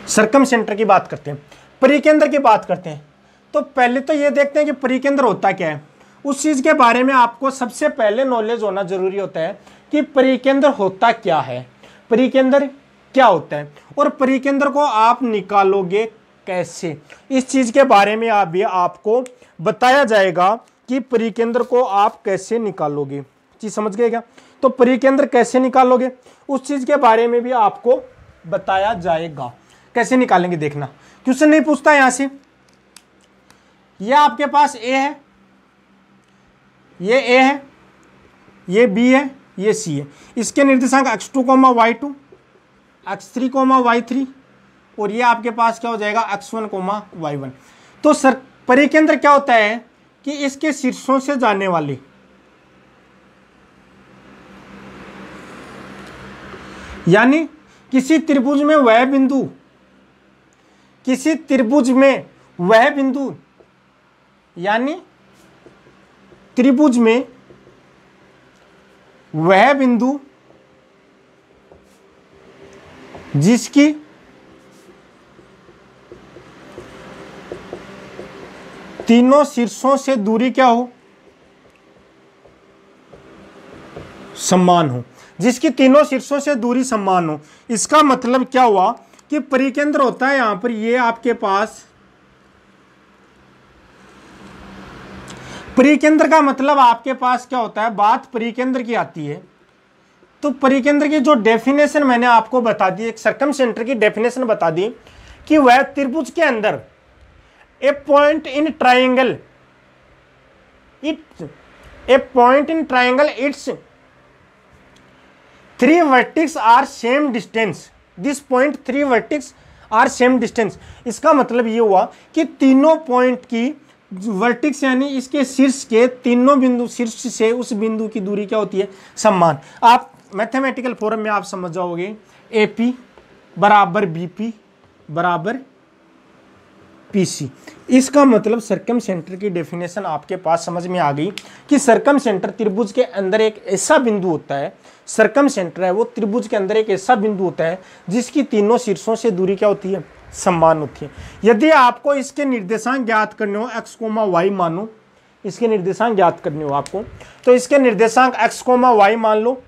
सर्कम सेंटर की बात करते हैं, परिकेंद्र की बात करते हैं। तो पहले तो ये देखते हैं कि परिकेंद्र होता क्या है। उस चीज के बारे में आपको सबसे पहले नॉलेज होना जरूरी होता है कि परिकेंद्र होता क्या है, परिकेंद्र क्या होता है और परिकेंद्र को आप निकालोगे कैसे। इस चीज के बारे में आप भी आपको बताया जाएगा कि परिकेंद्र को आप कैसे निकालोगे। चीज समझ गए क्या? तो परिकेंद्र कैसे निकालोगे उस चीज के बारे में भी आपको बताया जाएगा। कैसे निकालेंगे देखना, क्वेश्चन नहीं पूछता यहां से। यह आपके पास ए है, ये ए है, ये बी है, ये सी है। इसके निर्देशांक x2, y2, x3, y3 और ये आपके पास क्या हो जाएगा x1, y1। तो सर परिकेंद्र क्या होता है कि इसके शीर्षों से जाने वाले, यानी किसी त्रिभुज में वह बिंदु, किसी त्रिभुज में वह बिंदु, यानी त्रिभुज में वह बिंदु जिसकी तीनों शीर्षों से दूरी क्या हो, समान हो, जिसकी तीनों शीर्षों से दूरी समान हो। इसका मतलब क्या हुआ कि परिकेंद्र होता है यहां पर, ये आपके पास परिकेंद्र का मतलब आपके पास क्या होता है, बात परिकेंद्र की आती है तो परिकेंद्र की जो डेफिनेशन मैंने आपको बता दी, एक सर्कम सेंटर की डेफिनेशन बता दी कि वह त्रिभुज के अंदर a point in triangle, a point in triangle its 3 vertex are same distance, this point 3 vertex are same distance. इसका मतलब ये हुआ कि तीनों पॉइंट की वर्टेक्स यानी इसके शीर्ष के तीनों बिंदु, शीर्ष से उस बिंदु की दूरी क्या होती है, समान। आप मैथमेटिकल फॉर्म में आप समझ जाओगे, AP बराबर BP बराबर PC। इसका मतलब सर्कम सेंटर की डेफिनेशन आपके पास समझ में आ गई कि सर्कम सेंटर त्रिभुज के अंदर एक ऐसा बिंदु होता है, सर्कम सेंटर है वो त्रिभुज के अंदर एक ऐसा बिंदु होता है जिसकी तीनों शीर्षों से दूरी क्या होती है, समान होती है। यदि आपको इसके निर्देशांक ज्ञात करने हो, x, y मानो, इसके निर्देशांक ज्ञात करने हो आपको, तो इसके निर्देशांक x, y मान लो,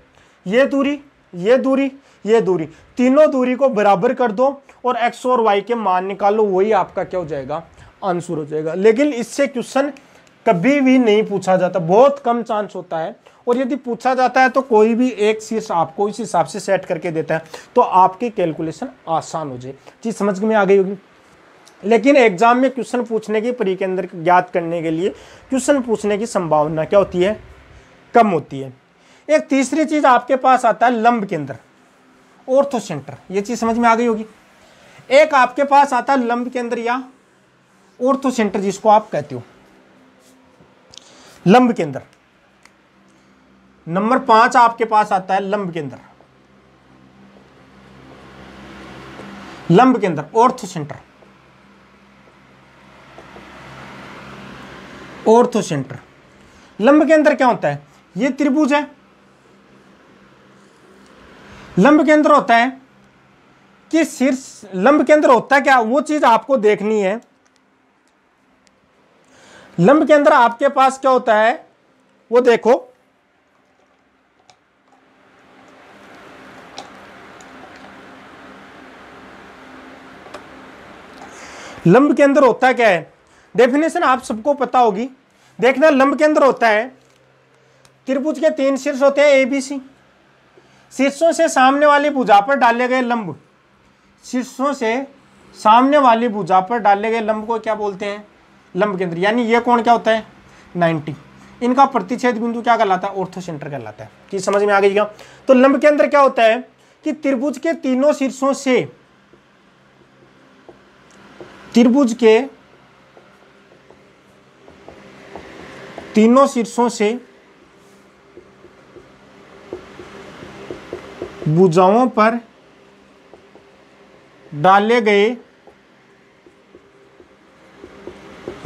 ये दूरी, ये दूरी, ये दूरी, तीनों दूरी को बराबर कर दो और x और y के मान निकालो, वही आपका क्या हो जाएगा, आंसर हो जाएगा। लेकिन इससे क्वेश्चन कभी भी नहीं पूछा जाता, बहुत कम चांस होता है, और यदि पूछा जाता है तो कोई भी एक शीर्ष आपको इस हिसाब से सेट करके देता है तो आपकी कैलकुलेशन आसान हो जाए। चीज समझ में आ गई होगी। लेकिन एग्जाम में क्वेश्चन पूछने की, परिकेंद्र ज्ञात करने के लिए क्वेश्चन पूछने की संभावना क्या होती है, कम होती है। एक तीसरी चीज आपके पास आता है लंब केंद्र, ऑर्थो सेंटर। ये चीज समझ में आ गई होगी। एक आपके पास आता है लंब केंद्र या ऑर्थो सेंटर, जिसको आप कहते हो लंब केंद्र। नंबर 5 आपके पास आता है लंब केंद्र, लंब केंद्र ऑर्थो सेंटर, ऑर्थो सेंटर। लंब केंद्र क्या होता है, ये त्रिभुज है, लंब केंद्र होता है कि शीर्ष, लंब केंद्र होता क्या, वो चीज आपको देखनी है। लंब केंद्र आपके पास क्या होता है वो देखो, लंब केंद्र होता क्या है, डेफिनेशन आप सबको पता होगी। देखना, लंब केंद्र होता है त्रिभुज के 3 शीर्ष होते हैं ABC, शीर्षों से सामने वाली भुजा पर डाले गए लंब, शीर्षों से सामने वाली भुजा पर डाले गए लंब को क्या बोलते हैं, लंब केंद्र। यानी ये कोण क्या होता है 90, इनका प्रतिच्छेद बिंदु क्या कहलाता है, ऑर्थो सेंटर कहलाता है। कि समझ में आ गई क्या। तो लंब केंद्र क्या होता है कि त्रिभुज के तीनों शीर्षों से त्रिभुज के तीनों शीर्षों से भुजाओं पर डाले गए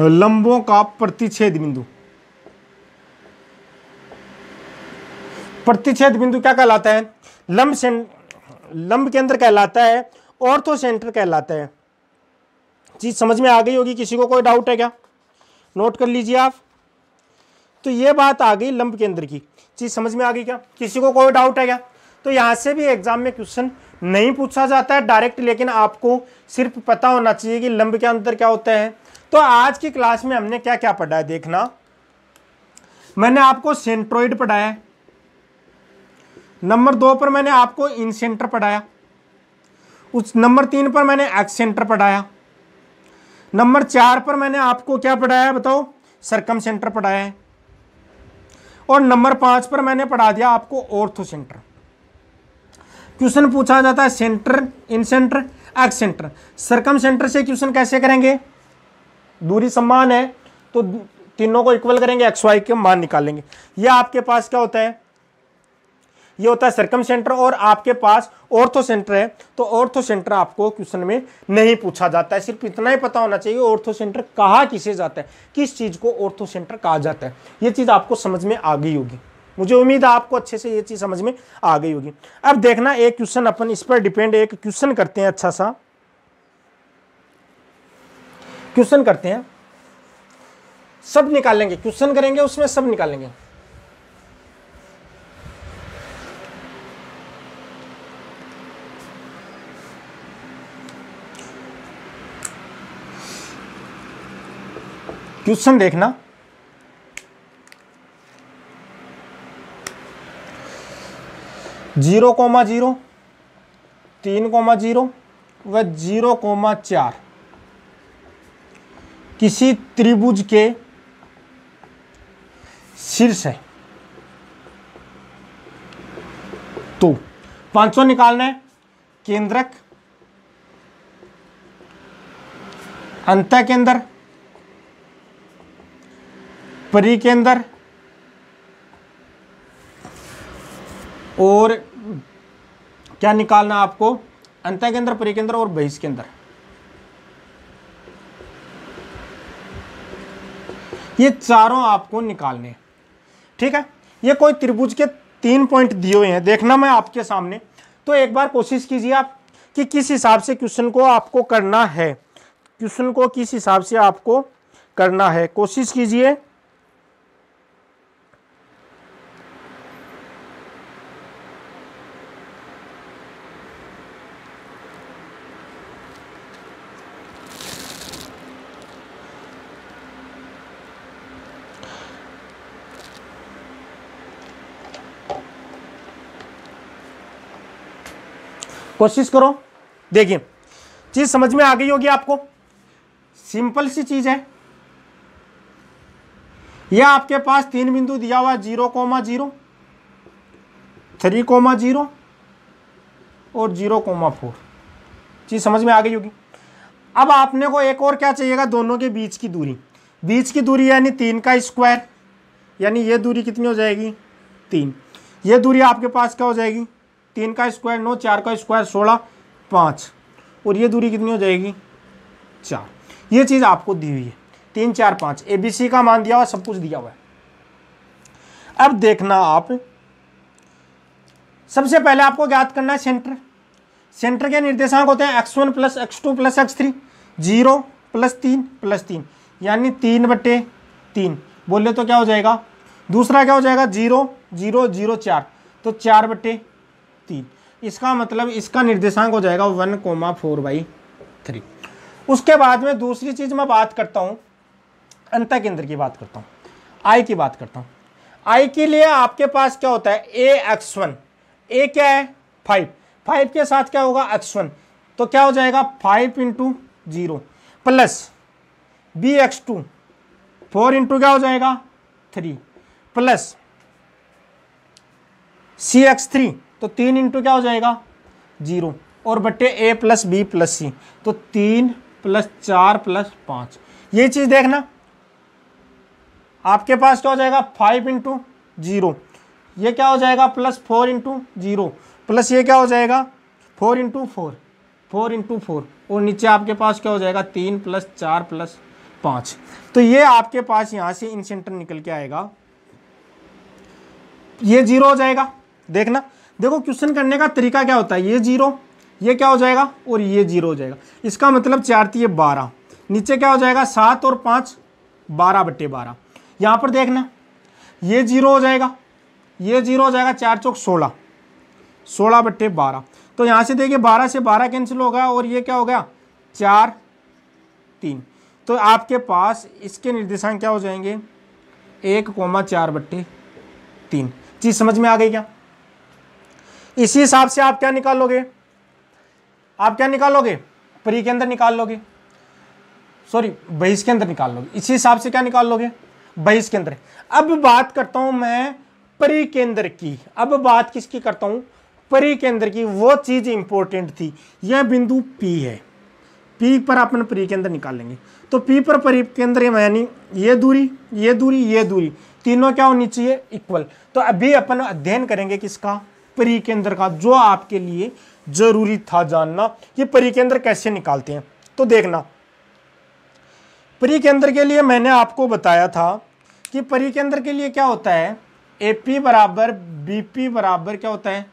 लंबों का प्रतिच्छेद बिंदु। प्रतिच्छेद बिंदु क्या कहलाता है? लंब केंद्र कहलाता है, ऑर्थो सेंटर कहलाता है। चीज समझ में आ गई होगी, किसी को कोई डाउट है क्या? नोट कर लीजिए आप। तो ये बात आ गई लंब केंद्र की, चीज समझ में आ गई क्या? किसी को कोई डाउट है क्या? तो यहां से भी एग्जाम में क्वेश्चन नहीं पूछा जाता है डायरेक्ट, लेकिन आपको सिर्फ पता होना चाहिए कि लंब के अंदर क्या होता है। तो आज की क्लास में हमने क्या क्या पढ़ा है देखना। मैंने आपको सेंट्रोइड पढ़ाया है, नंबर 2 पर मैंने आपको इन सेंटर पढ़ाया, उस नंबर 3 पर मैंने एक्स सेंटर पढ़ाया, नंबर 4 पर मैंने आपको क्या पढ़ाया बताओ? सरकम सेंटर पढ़ाया है, और नंबर 5 पर मैंने पढ़ा दिया आपको ऑर्थो सेंटर। क्वेश्चन पूछा जाता है सेंटर, इन सेंटर, एक्स सेंटर। सरकम सेंटर से क्वेश्चन कैसे करेंगे? दूरी समान है तो तीनों को इक्वल करेंगे, एक्स वाई के मान निकालेंगे। यह आपके पास क्या होता है? ये होता है सरकम सेंटर। और आपके पास ऑर्थो सेंटर है, तो ऑर्थो सेंटर आपको क्वेश्चन में नहीं पूछा जाता है। सिर्फ इतना ही पता होना चाहिए ऑर्थो सेंटर कहा किसे जाता है, किस चीज को ऑर्थो सेंटर कहा जाता है। ये चीज आपको समझ में आ गई होगी, मुझे उम्मीद है आपको अच्छे से ये चीज समझ में आ गई होगी। अब देखना एक क्वेश्चन अपन इस पर डिपेंड एक क्वेश्चन करते हैं, अच्छा सा क्वेश्चन करते हैं, सब निकालेंगे, क्वेश्चन करेंगे उसमें सब निकालेंगे। क्वेश्चन देखना, जीरो कोमा जीरो, 3,0 व 0,4 किसी त्रिभुज के शीर्ष है। तो 500 निकालना है। केंद्रक, अंतःकेंद्र, परिकेंद्र और क्या निकालना आपको? अंतःकेंद्र, परिकेंद्र और बहिष्केंद्र। ये चारों आपको निकालने हैं, ठीक है। ये कोई त्रिभुज के 3 पॉइंट दिए हुए हैं, देखना मैं आपके सामने। तो एक बार कोशिश कीजिए आप कि किस हिसाब से क्वेश्चन को आपको करना है, क्वेश्चन को किस हिसाब से आपको करना है, कोशिश कीजिए। कोशिश करो। देखिए चीज समझ में आ गई होगी आपको, सिंपल सी चीज है। यह आपके पास 3 बिंदु दिया हुआ 0,0, 3,0 और 0,4। चीज समझ में आ गई होगी। अब आपने को एक और क्या चाहिएगा? दोनों के बीच की दूरी, बीच की दूरी यानी 3 का स्क्वायर, यानी ये दूरी कितनी हो जाएगी? 3। ये दूरी आपके पास क्या हो जाएगी? 3 का स्क्वायर 9, 4 का स्क्वायर 16, 5, और ये दूरी कितनी हो जाएगी? 4। ये चीज आपको दी हुई है, 3, 4, 5 ABC का मान दिया हुआ, सब कुछ दिया हुआ है। अब देखना आप, सबसे पहले आपको ज्ञात करना है सेंटर। सेंटर के निर्देशांक होते हैं x1 + x2 + x3, 0 + 3 + 3, यानी 3/3 बोले तो क्या हो जाएगा? दूसरा क्या हो जाएगा? 0, 0, 0, 4, तो 4/3। इसका मतलब इसका निर्देशांक हो जाएगा 1,4/3। उसके बाद में दूसरी चीज मैं बात करता हूं, अंतःकेंद्र की बात करता हूं, I की बात करता हूं। I के लिए आपके पास क्या होता है? AX1, A क्या है? 5, 5 के साथ क्या होगा? X1, तो क्या हो जाएगा? 5 × 0 प्लस BX2, 4 × क्या हो जाएगा? 3 प्लस CX3, तो 3 × क्या हो जाएगा? 0 और बट्टे A + B + C, तो 3 प्लस 4 प्लस 5। ये चीज़ देखना, आपके पास क्या हो जाएगा 5 इंटू 0, ये क्या हो जाएगा प्लस 4 इंटू 0, प्लस ये क्या हो जाएगा 4 इंटू 4, 4 इंटू 4, और नीचे आपके पास क्या हो जाएगा 3 प्लस 4 प्लस 5। तो ये आपके पास यहाँ से इन सेंटर निकल के आएगा, ये 0 हो जाएगा। देखना, देखो क्वेश्चन करने का तरीका क्या होता है, ये 0, ये क्या हो जाएगा और ये 0 हो जाएगा। इसका मतलब 4 3 12, नीचे क्या हो जाएगा 7 और 5 12/12। यहाँ पर देखना, ये 0 हो जाएगा, ये 0 हो जाएगा, 4 चौक 16, 16/12। तो यहाँ से देखिए 12 से 12 कैंसिल हो गया, और ये क्या हो गया 4 3। तो आपके पास इसके निर्देशांक क्या हो जाएंगे 1,4/3। चीज समझ में आ गई क्या? इसी हिसाब से आप क्या निकालोगे, आप क्या निकालोगे परी के अंदर निकाल लोगे, सॉरी बहिष के अंदर निकाल लोगे। इसी हिसाब से क्या निकाल लोगे बहिष के अंदर। अब बात करता हूं मैं परी के अंदर की, अब बात किसकी करता हूं परी के अंदर की। वो चीज इंपॉर्टेंट थी, यह बिंदु P है, P पर अपन परी के अंदर निकालेंगे। तो P पर परी के अंदर यानी ये दूरी, ये दूरी, ये दूरी, तीनों क्या होनी चाहिए इक्वल। तो अभी अपन अध्ययन करेंगे किसका परी के अंदर का, जो आपके लिए जरूरी था जानना, ये परी के अंदर कैसे निकालते हैं। तो देखना, परी के अंदर के लिए मैंने आपको बताया था कि परी के अंदर के लिए क्या होता है AP बराबर BP बराबर क्या होता है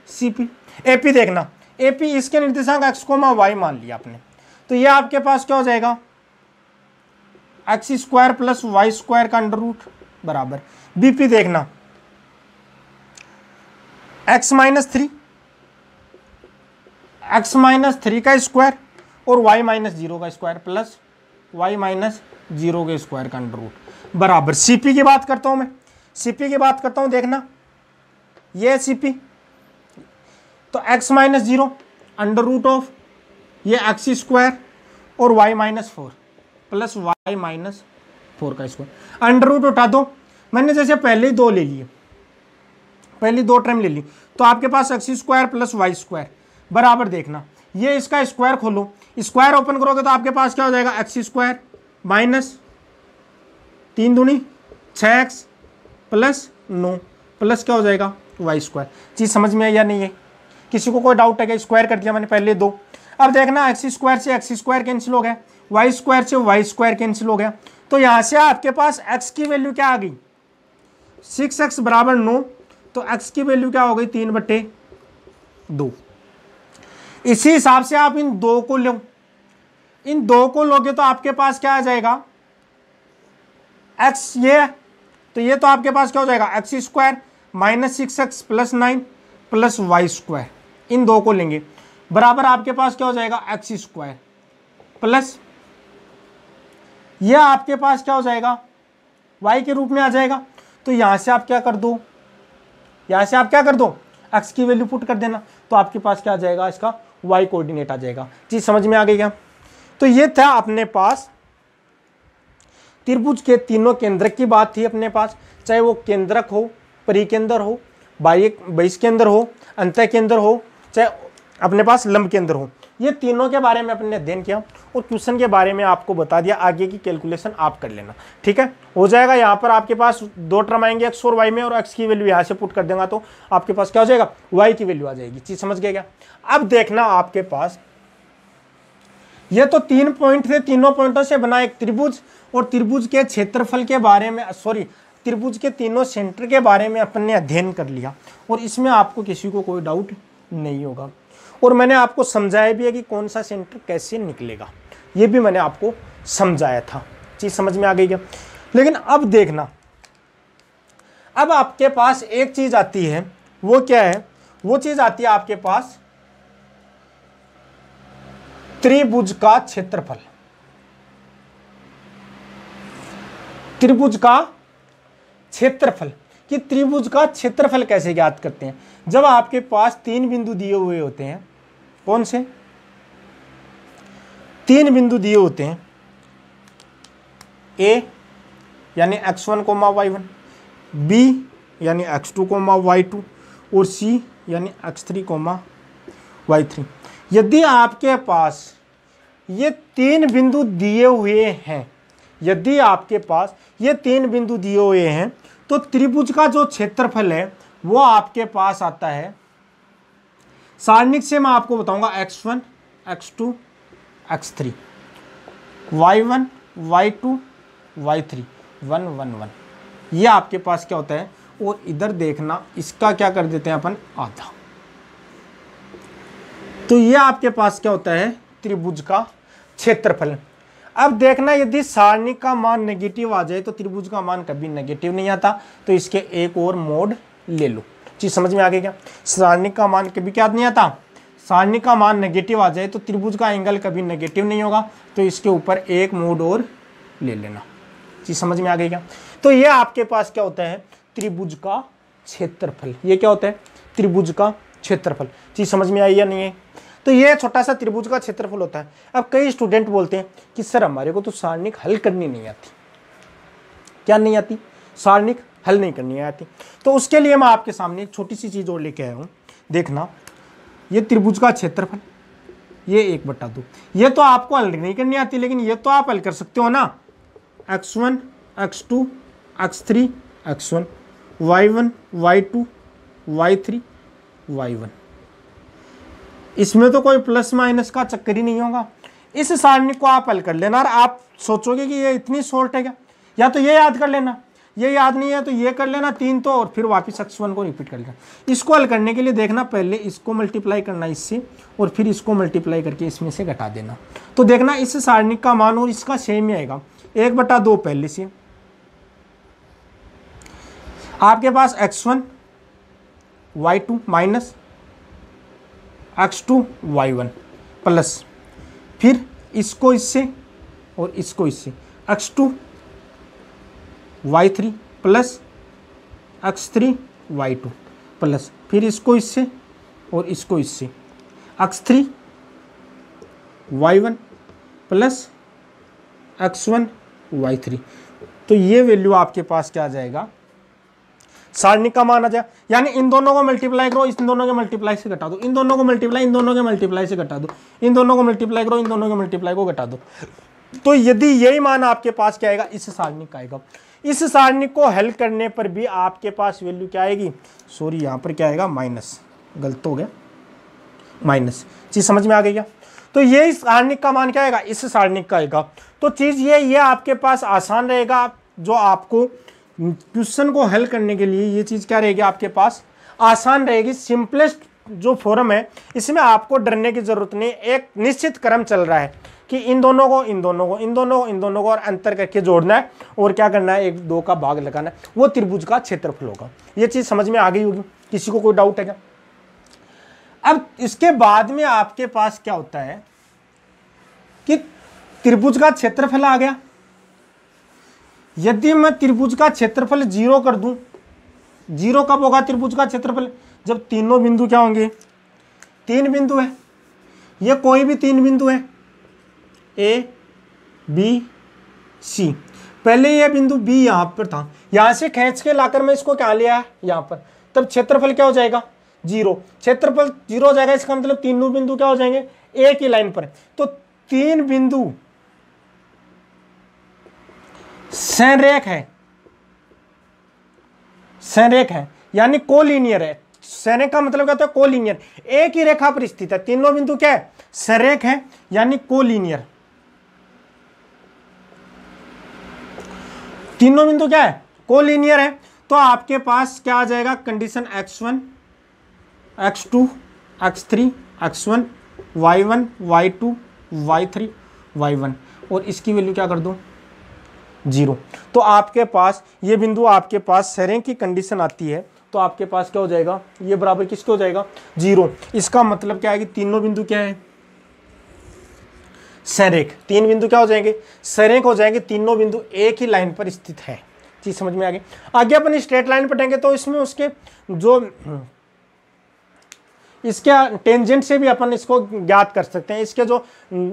CP। AP देखना, AP इसके निर्देशांक x, y मान लिया आपने, तो ये आपके पास क्या हो जाएगा x² प्लस y² का अंडर रूट बराबर BP देखना x माइनस 3 का स्क्वायर और y माइनस 0 का स्क्वायर प्लस y माइनस 0 के स्क्वायर का अंडर रूट बराबर CP की बात करता हूं मैं, CP की बात करता हूं। देखना ये CP, तो x माइनस 0 अंडर रूट ऑफ ये x² और y माइनस 4 प्लस y माइनस 4 का स्क्वायर। अंडर रूट उठा दो, मैंने जैसे पहले ही दो ले लिए, पहली दो टर्म ले ली, तो आपके पास x² प्लस y² बराबर देखना, ये इसका स्क्वायर खोलो, स्क्वायर ओपन करोगे तो आपके पास क्या हो जाएगा x² माइनस 3 दूनी 6x प्लस 9 प्लस क्या हो जाएगा y²। चीज समझ में आई या नहीं है? किसी को कोई डाउट है क्या? स्क्वायर कर दिया मैंने पहले दो। अब देखना x² से x² कैंसिल हो गया, y² से y² कैंसिल हो गया, तो यहां से आपके पास x की वैल्यू क्या आ गई 6x बराबर 9, तो x की वैल्यू क्या हो गई 3/2। इसी हिसाब से आप इन दो को लो, इन दो को लोगे तो आपके पास क्या आ जाएगा x, ये तो ये तो आपके पास क्या हो जाएगा x² minus 6x plus 9 plus y², इन दो को लेंगे बराबर आपके पास क्या हो जाएगा x² प्लस ये आपके पास क्या हो जाएगा y के रूप में आ जाएगा। तो यहां से आप क्या कर दो, यहां से आप क्या कर दो x की वैल्यू पुट कर देना, तो आपके पास क्या आ जाएगा इसका y कोऑर्डिनेट आ जाएगा। चीज समझ में आ गई क्या? तो ये था अपने पास त्रिभुज के तीनों केंद्रक की बात थी अपने पास, चाहे वो केंद्रक हो, परिकेंद्र हो, बहिष केंद्र हो, अंतः केंद्र हो, चाहे अपने पास लंब केंद्र हो, ये तीनों के बारे में अपने अध्ययन किया और क्वेश्चन के बारे में आपको बता दिया। आगे की कैलकुलेशन आप कर लेना, ठीक है, हो जाएगा। यहाँ पर आपके पास दो टर्म आएंगे x और y में, और x की वैल्यू यहाँ से पुट कर देगा तो आपके पास क्या हो जाएगा y की वैल्यू आ जाएगी। चीज समझ गए क्या? अब देखना आपके पास ये तो 3 पॉइंट थे, तीनों पॉइंटों से बना एक त्रिभुज, और त्रिभुज के क्षेत्रफल के बारे में, सॉरी त्रिभुज के तीनों सेंटर के बारे में अपन ने अध्ययन कर लिया, और इसमें आपको किसी को कोई डाउट नहीं होगा। और मैंने आपको समझाया भी है कि कौन सा सेंटर कैसे निकलेगा, ये भी मैंने आपको समझाया था। चीज समझ में आ गई क्या? लेकिन अब देखना, अब आपके पास एक चीज आती है, वो क्या है? वो चीज आती है आपके पास त्रिभुज का क्षेत्रफल। त्रिभुज का क्षेत्रफल, कि त्रिभुज का क्षेत्रफल कैसे ज्ञात करते हैं? जब आपके पास 3 बिंदु दिए हुए होते हैं, कौन से 3 बिंदु दिए होते हैं, A यानी x1, y1, B यानी x2, y2, और C यानी x3, y3। यदि आपके पास ये 3 बिंदु दिए हुए हैं, यदि आपके पास ये 3 बिंदु दिए हुए हैं तो त्रिभुज का जो क्षेत्रफल है वो आपके पास आता है, सारणिक से मैं आपको बताऊंगा x1 x2 x3 y1 y2 y3 1 1 1, ये आपके पास क्या होता है। और इधर देखना, इसका क्या कर देते हैं अपन आधा, तो ये आपके पास क्या होता है त्रिभुज का क्षेत्रफल। अब देखना यदि सारणी का मान नेगेटिव आ जाए तो त्रिभुज का मान कभी नेगेटिव नहीं आता, तो इसके एक और मोड ले लो। चीज समझ में आ गई क्या? सारणी का मान कभी क्या नहीं आता, सारणी का मान नेगेटिव आ जाए तो त्रिभुज का एंगल कभी नेगेटिव नहीं होगा, तो इसके ऊपर एक मोड और ले लेना। चीज समझ में आ गई क्या? तो ये आपके पास क्या होता है त्रिभुज का क्षेत्रफल। ये क्या होता है त्रिभुज का क्षेत्रफल। चीज समझ में आई या नहीं है? तो ये छोटा सा त्रिभुज का क्षेत्रफल होता है। अब कई स्टूडेंट बोलते हैं कि सर हमारे को तो सारणिक हल करनी नहीं आती। क्या नहीं आती? सारणिक हल नहीं करनी आती। तो उसके लिए मैं आपके सामने एक छोटी सी चीज और लेके आया हूं। देखना, ये त्रिभुज का क्षेत्रफल, ये 1/2। ये तो आपको हल नहीं करनी आती, लेकिन ये तो आप हल कर सकते हो ना। x1 x2 x3 x1 y1 y2 y3 y1, इसमें तो कोई प्लस माइनस का चक्कर ही नहीं होगा। इस सारणी को आप हल कर लेना और आप सोचोगे कि ये इतनी शॉर्ट है क्या, या तो ये याद कर लेना, ये याद नहीं है तो ये कर लेना 3 तो, और फिर वापस x1 को रिपीट कर लेना। इसको हल करने के लिए देखना, पहले इसको मल्टीप्लाई करना इससे और फिर इसको मल्टीप्लाई करके इसमें से घटा देना। तो देखना इस सारणी का मान और इसका सेम ही आएगा, 1/2 पहले से। आपके पास x1 y2 minus x2 y1 plus, फिर इसको इससे और इसको इससे x2 y3 plus x3 y2 plus, फिर इसको इससे और इसको इससे x3 y1 plus x1 y3। तो ये वैल्यू आपके पास क्या आ जाएगा, सारणी का मान आ जाए। यानी इन दोनों को मल्टीप्लाई करो, इन दोनों के मल्टीप्लाई से घटा दो, इन दोनों को मल्टीप्लाई, इन दोनों के मल्टीप्लाई से घटा दो, इन दोनों को मल्टीप्लाई करो, इन दोनों के मल्टीप्लाई को घटा दो। तो यदि यही मान आपके पास क्या आएगा, इस सारणी का आएगा। इस सारणी को हल करने पर भी आपके पास वैल्यू क्या आएगी, सॉरी यहाँ पर क्या आएगा माइनस, गलत हो गया, माइनस। चीज समझ में आ गई क्या? तो ये सारणी का मान क्या आएगा, इस सारणी का आएगा। तो चीज ये आपके पास आसान रहेगा, जो आपको क्वेश्चन को हल करने के लिए ये चीज क्या रहेगी आपके पास आसान रहेगी। सिंपलेस्ट जो फॉर्म है इसमें आपको डरने की जरूरत नहीं, एक निश्चित क्रम चल रहा है कि इन दोनों को इन दोनों को इन दोनों को इन दोनों को और अंतर करके जोड़ना है और क्या करना है, 1-2 का भाग लगाना है, वो त्रिभुज का क्षेत्रफल होगा। ये चीज समझ में आ गई होगी? किसी को कोई डाउट है क्या? अब इसके बाद में आपके पास क्या होता है कि त्रिभुज का क्षेत्रफल आ गया। यदि मैं त्रिभुज का क्षेत्रफल 0 कर दूं, 0 कब होगा त्रिभुज का क्षेत्रफल, जब तीनों बिंदु क्या होंगे, 3 बिंदु है, ये कोई भी 3 बिंदु है A B C। पहले ये बिंदु B यहां पर था, यहां से खींच के लाकर मैं इसको क्या लिया यहां पर, तब क्षेत्रफल क्या हो जाएगा 0। क्षेत्रफल 0 हो जाएगा, इसका मतलब तीनों बिंदु क्या हो जाएंगे एक ही लाइन पर। तो 3 बिंदु संरेख है, संरेख है यानी कोलिनियर है। संरेख का मतलब क्या होता है, कोलिनियर, एक ही रेखा पर स्थित है। तीनों बिंदु क्या है, संरेख है यानी कोलिनियर। तीनों बिंदु क्या है, कोलिनियर है। तो आपके पास क्या आ जाएगा condition, x1 x2 x3 x1 y1 y2 y3 y1, और इसकी वैल्यू क्या कर दूं 0। तो आपके पास ये बिंदु आपके पास संरेख की कंडीशन आती है, तो आपके पास क्या हो जाएगा, ये बराबर किसके हो जाएगा 0। इसका मतलब क्या है कि तीनों बिंदु क्या है संरेख, 3 बिंदु क्या हो जाएंगे संरेख हो जाएंगे, तीनों बिंदु एक ही लाइन पर स्थित है। चीज समझ में आ गई? आगे अपन स्ट्रेट लाइन पढ़ेंगे तो इसमें उसके जो इसके टेंजेंट से भी अपन इसको ज्ञात कर सकते हैं। इसके जो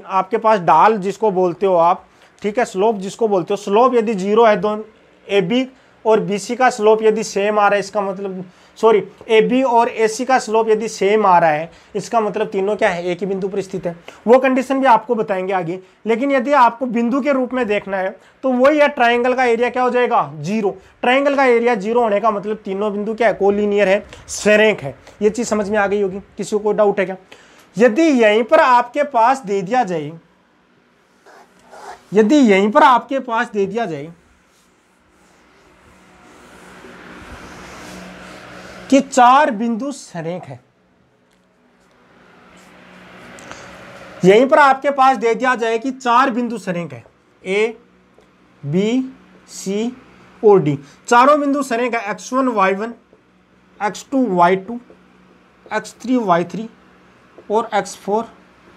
आपके पास ढाल जिसको बोलते हो आप, ठीक है, स्लोप जिसको बोलते हो, स्लोप यदि 0 है दोनों AB और BC का स्लोप यदि सेम आ रहा है, इसका मतलब सॉरी AB और AC का स्लोप यदि सेम आ रहा है, इसका मतलब तीनों क्या है, एक ही बिंदु पर स्थित है। वो कंडीशन भी आपको बताएंगे आगे। लेकिन यदि आपको बिंदु के रूप में देखना है तो वही है, ट्राइंगल का एरिया क्या हो जाएगा, 0। ट्राइंगल का एरिया 0 होने का मतलब तीनों बिंदु क्या है, कोलिनियर है, सरेख है। ये चीज समझ में आ गई होगी, किसी को डाउट है क्या? यदि यहीं पर आपके पास दे दिया जाए, यदि यहीं पर आपके पास दे दिया जाए कि 4 बिंदु सरेख है, यहीं पर आपके पास दे दिया जाए कि 4 बिंदु सरेख है, A B C और D, चारों बिंदु सरेख है, x1 y1 x2 y2 x3 y3 और x4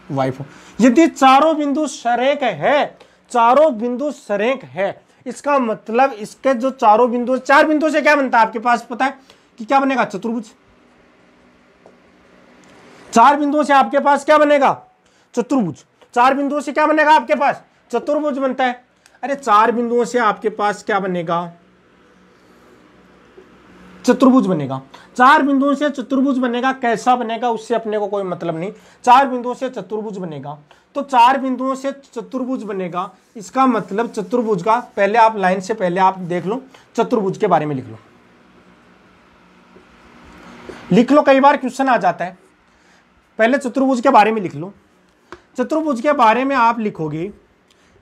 y4। यदि चारों बिंदु सरेख है, चारों बिंदु सरेख है, इसका मतलब इसके जो चारों बिंदु, 4 बिंदु से क्या बनता है आपके पास पता है कि क्या बनेगा, चतुर्भुज। 4 बिंदुओं से आपके पास क्या बनेगा, चतुर्भुज। 4 बिंदुओं से क्या बनेगा आपके पास, चतुर्भुज बनता है। अरे 4 बिंदुओं से आपके पास क्या बनेगा, चतुर्भुज बनेगा। 4 बिंदुओं से चतुर्भुज बनेगा, कैसा बनेगा उससे अपने को कोई मतलब नहीं, 4 बिंदुओं से चतुर्भुज बनेगा। तो 4 बिंदुओं से चतुर्भुज बनेगा, इसका मतलब चतुर्भुज का, पहले आप लाइन से पहले आप देख लो, चतुर्भुज के बारे में लिख लो, लिख लो, कई बार क्वेश्चन आ जाता है। पहले चतुर्भुज के बारे में लिख लो। चतुर्भुज के बारे में आप लिखोगे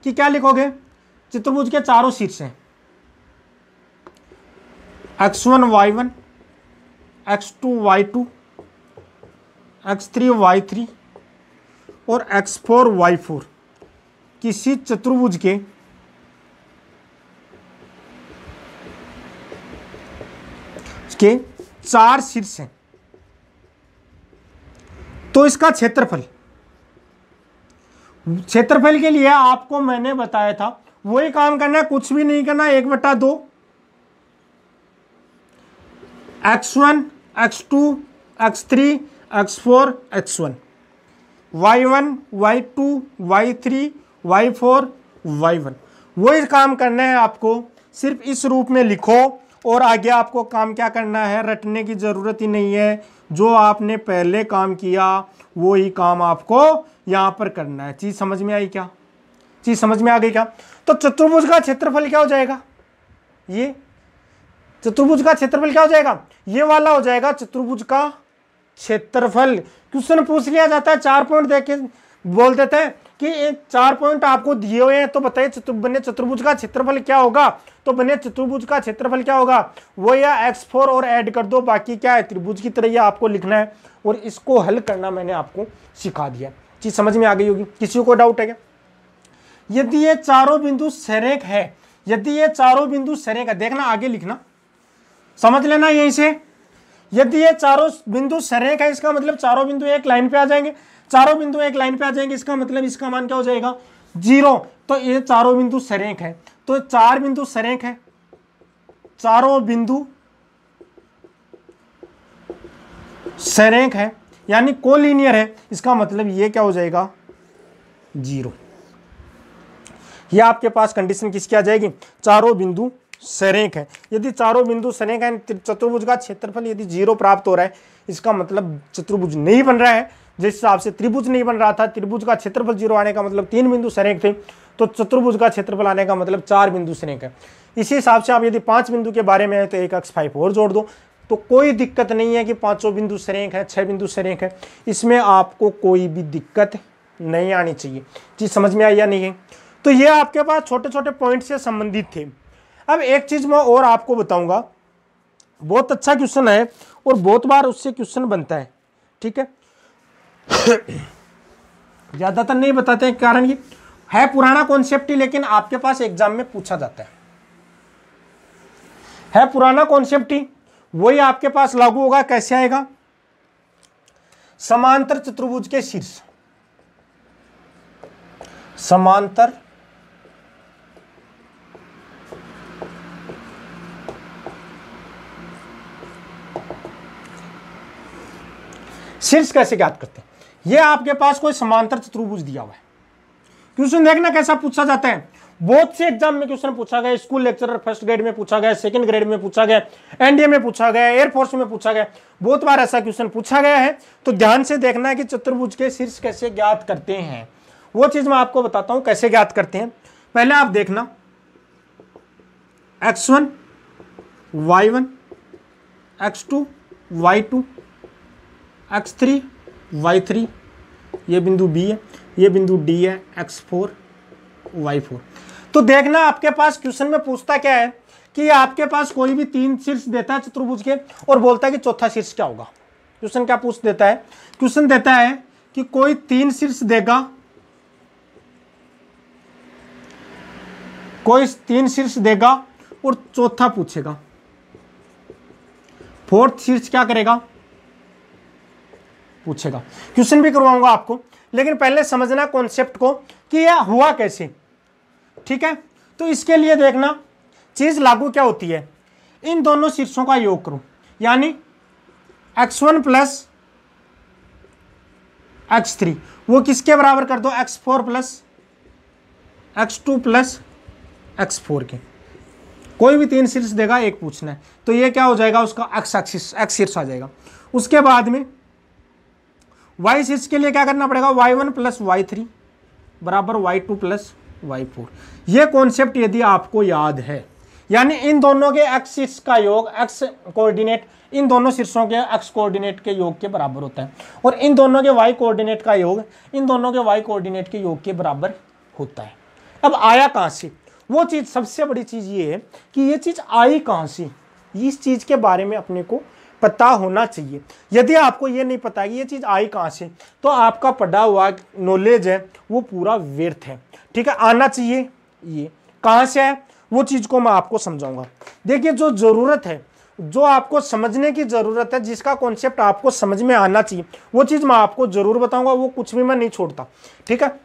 कि क्या लिखोगे, चतुर्भुज के चारों शीर्ष हैं, x1 y1 x2 y2 x3 y3 और x4 y4 किसी चतुर्भुज के चार शीर्ष हैं। तो इसका क्षेत्रफल, क्षेत्रफल के लिए आपको मैंने बताया था वही काम करना है, कुछ भी नहीं करना, 1/2 x1 x2 x3 x4 x1 y1 y2 y3 y4 y1, वही काम करना है आपको। सिर्फ इस रूप में लिखो और आगे आपको काम क्या करना है, रटने की जरूरत ही नहीं है। जो आपने पहले काम किया वो ही काम आपको यहां पर करना है। चीज समझ में आई क्या, चीज समझ में आ गई क्या? तो चतुर्भुज का क्षेत्रफल क्या हो जाएगा, ये चतुर्भुज का क्षेत्रफल क्या हो जाएगा, ये वाला हो जाएगा चतुर्भुज का क्षेत्रफल। क्वेश्चन पूछ लिया जाता है, 4 पॉइंट देके बोल देते हैं कि 4 पॉइंट आपको दिए हुए हैं, तो बताइए बने चतुर्भुज का क्षेत्रफल क्या होगा। तो बने चतुर्भुज का क्षेत्रफल क्या होगा, वो या x4 और ऐड कर दो, बाकी क्या है त्रिभुज की तरह ये आपको लिखना है और इसको हल करना मैंने आपको सिखा दिया। चीज समझ में आ गई होगी, किसी को डाउट है क्या? यदि ये चारों बिंदु सरेख है, यदि ये चारों बिंदु सरेख है, देखना आगे लिखना, समझ लेना यहीं से। यदि ये चारों बिंदु सरेख है, इसका मतलब चारों बिंदु एक लाइन पे आ जाएंगे, चारों बिंदु एक लाइन पे आ जाएंगे, इसका मतलब इसका मान क्या हो जाएगा, 0। तो ये चारों बिंदु सरेख है, तो 4 बिंदु सरेख है, चारों बिंदु सरेख है यानी कोलिनियर है, इसका मतलब ये क्या हो जाएगा, 0। ये आपके पास कंडीशन किसकी आ जाएगी, चारों बिंदु सरेख है। यदि चारों बिंदु सरेख है, चतुर्भुज का क्षेत्रफल यदि 0 प्राप्त हो रहा है, इसका मतलब चतुर्भुज नहीं बन रहा है। जिस हिसाब से त्रिभुज नहीं बन रहा था, त्रिभुज का क्षेत्रफल 0 आने का मतलब 3 बिंदु सरेख थे, तो चतुर्भुज का क्षेत्रफल आने का मतलब 4 बिंदु सरेख है। इसी हिसाब से आप यदि 5 बिंदु के बारे में है तो एक x5 और जोड़ दो, तो कोई दिक्कत नहीं है कि 5 बिंदु सरेख है, 6 बिंदु सरेख है, इसमें आपको कोई भी दिक्कत नहीं आनी चाहिए। चीज समझ में आई या नहीं है? तो ये आपके पास छोटे छोटे पॉइंट से संबंधित थे। अब एक चीज मैं और आपको बताऊंगा, बहुत अच्छा क्वेश्चन है और बहुत बार उससे क्वेश्चन बनता है, ठीक है। ज्यादातर नहीं बताते हैं, कारण ये है पुराना कॉन्सेप्ट ही, लेकिन आपके पास एग्जाम में पूछा जाता है पुराना कॉन्सेप्ट ही, वही आपके पास लागू होगा। कैसे आएगा, समांतर चतुर्भुज के शीर्ष, समांतर शीर्ष कैसे ज्ञात करते हैं। ये आपके पास कोई समांतर चतुर्भुज दिया हुआ है, क्वेश्चन देखना कैसा पूछा जाता है। बहुत से एग्जाम में क्वेश्चन पूछा गया, स्कूल लेक्चरर फर्स्ट ग्रेड में पूछा गया, सेकंड ग्रेड में पूछा गया, एनडीए में पूछा गया, एयरफोर्स में पूछा गया, बहुत बार ऐसा क्वेश्चन पूछा गया है। तो ध्यान से देखना है कि चतुर्भुज के शीर्ष कैसे ज्ञात करते हैं, वो चीज मैं आपको बताता हूं कैसे ज्ञात करते हैं। पहले आप देखना x1 y1 x2 y2 x3 y3, ये बिंदु B है, ये बिंदु D है, x4 y4। तो देखना आपके पास क्वेश्चन में पूछता क्या है कि आपके पास कोई भी 3 शीर्ष देता है चतुर्भुज के और बोलता है कि चौथा शीर्ष क्या होगा। क्वेश्चन क्या पूछ देता है, क्वेश्चन देता है कि कोई 3 शीर्ष देगा, कोई 3 शीर्ष देगा और चौथा पूछेगा, फोर्थ शीर्ष क्या करेगा, पूछेगा। क्वेश्चन भी करवाऊंगा आपको, लेकिन पहले समझना कॉन्सेप्ट को कि यह हुआ कैसे, ठीक है। तो इसके लिए देखना चीज लागू क्या होती है, इन दोनों शीर्षों का योग करो, यानी x1 प्लस x3 वो किसके बराबर कर दो, x4 plus x2 plus x4 के। कोई भी 3 शीर्ष देगा, एक पूछना है, तो ये क्या हो जाएगा, उसका x एक्सिस x शीर्ष आ जाएगा। उसके बाद में y शीर्ष के लिए क्या करना पड़ेगा, y1 प्लस y3 बराबर y2 प्लस y4। ये कॉन्सेप्ट यदि आपको याद है, यानी इन दोनों के x शीर्ष का योग x कोऑर्डिनेट इन दोनों शीर्षों के x कोऑर्डिनेट के योग के बराबर होता है, और इन दोनों के y कोऑर्डिनेट का योग इन दोनों के y कोऑर्डिनेट के योग के बराबर होता है। अब आया कहां से, वो चीज सबसे बड़ी चीज ये है कि ये चीज आई कहां से, इस चीज के बारे में अपने को पता होना चाहिए। यदि आपको ये नहीं पता कि ये चीज आई कहां से, तो आपका पढ़ा हुआ नॉलेज है वो पूरा व्यर्थ है, ठीक है। आना चाहिए ये कहां से है, वो चीज को मैं आपको समझाऊंगा। देखिए जो जरूरत है, जो आपको समझने की जरूरत है, जिसका कॉन्सेप्ट आपको समझ में आना चाहिए, वो चीज मैं आपको जरूर बताऊंगा, वो कुछ भी मैं नहीं छोड़ता, ठीक है।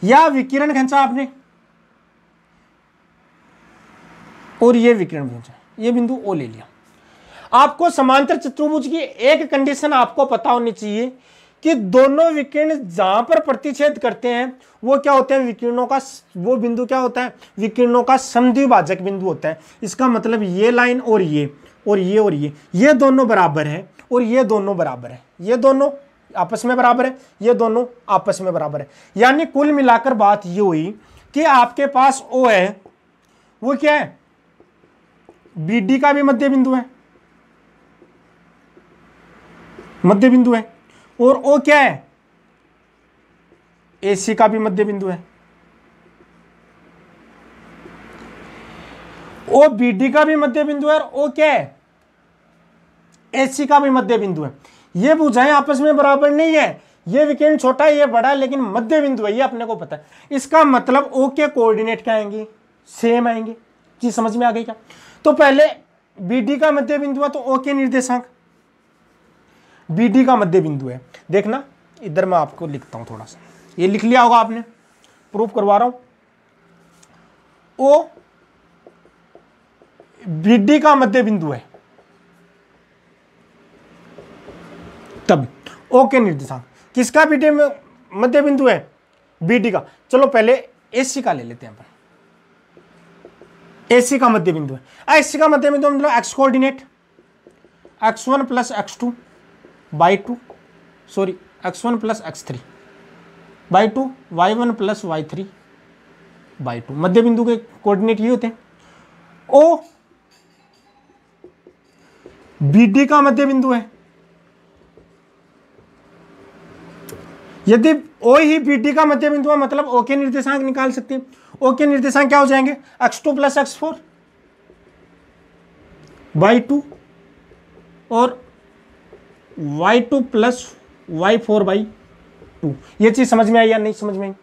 या विकिरण खींचा आपने और ये विकिरण खींचा, ये बिंदु ओ ले लिया। आपको समांतर चतुर्भुज की एक कंडीशन आपको पता होनी चाहिए कि दोनों विकिरण जहां पर प्रतिच्छेद करते हैं वो क्या होते हैं, विकिरणों का वो बिंदु क्या होता है, विकिरणों का समद्विभाजक बिंदु होता है। इसका मतलब ये लाइन और ये दोनों बराबर है और ये दोनों बराबर है, ये दोनों आपस में बराबर है, ये दोनों आपस में बराबर है। यानी कुल मिलाकर बात ये हुई कि आपके पास ओ है, वो क्या है, BD का भी मध्य बिंदु है, मध्य बिंदु है, और ओ क्या है, AC का भी मध्य बिंदु है। ओ BD का भी मध्य बिंदु है और ओ क्या है, AC का भी मध्य बिंदु है। ये भुजाएं आपस में बराबर नहीं है, ये विकिरण छोटा है ये बड़ा है, लेकिन मध्य बिंदु है, ये अपने को पता है। इसका मतलब ओ के कोऑर्डिनेट क्या आएंगे, सेम आएंगे। चीज समझ में आ गई क्या। तो पहले BD का मध्य बिंदु है तो ओ के निर्देशांक BD का मध्य बिंदु है। देखना इधर मैं आपको लिखता हूं, थोड़ा सा ये लिख लिया होगा आपने, प्रूफ करवा रहा हूं। ओ BD का मध्य बिंदु है, तब ओ के निर्देशांक किसका BD में मध्य बिंदु है, BD का। चलो पहले AC का ले लेते हैं अपन, AC का मध्य बिंदु है। AC का मध्य बिंदु मतलब x coordinate x1 plus x2 by 2, sorry x1 plus x3 by 2, y1 plus y3 by 2। मध्य बिंदु के कोऑर्डिनेट ये होते हैं। ओ BD का मध्य बिंदु है, यदि ओ ही BD का मध्य बिंदु है मतलब ओ के निर्देशांक निकाल सकते हैं। ओ के निर्देशांक क्या हो जाएंगे, x2 प्लस x4 बाई 2 और y2 प्लस y4 बाई 2। ये चीज समझ में आई या नहीं समझ में आई।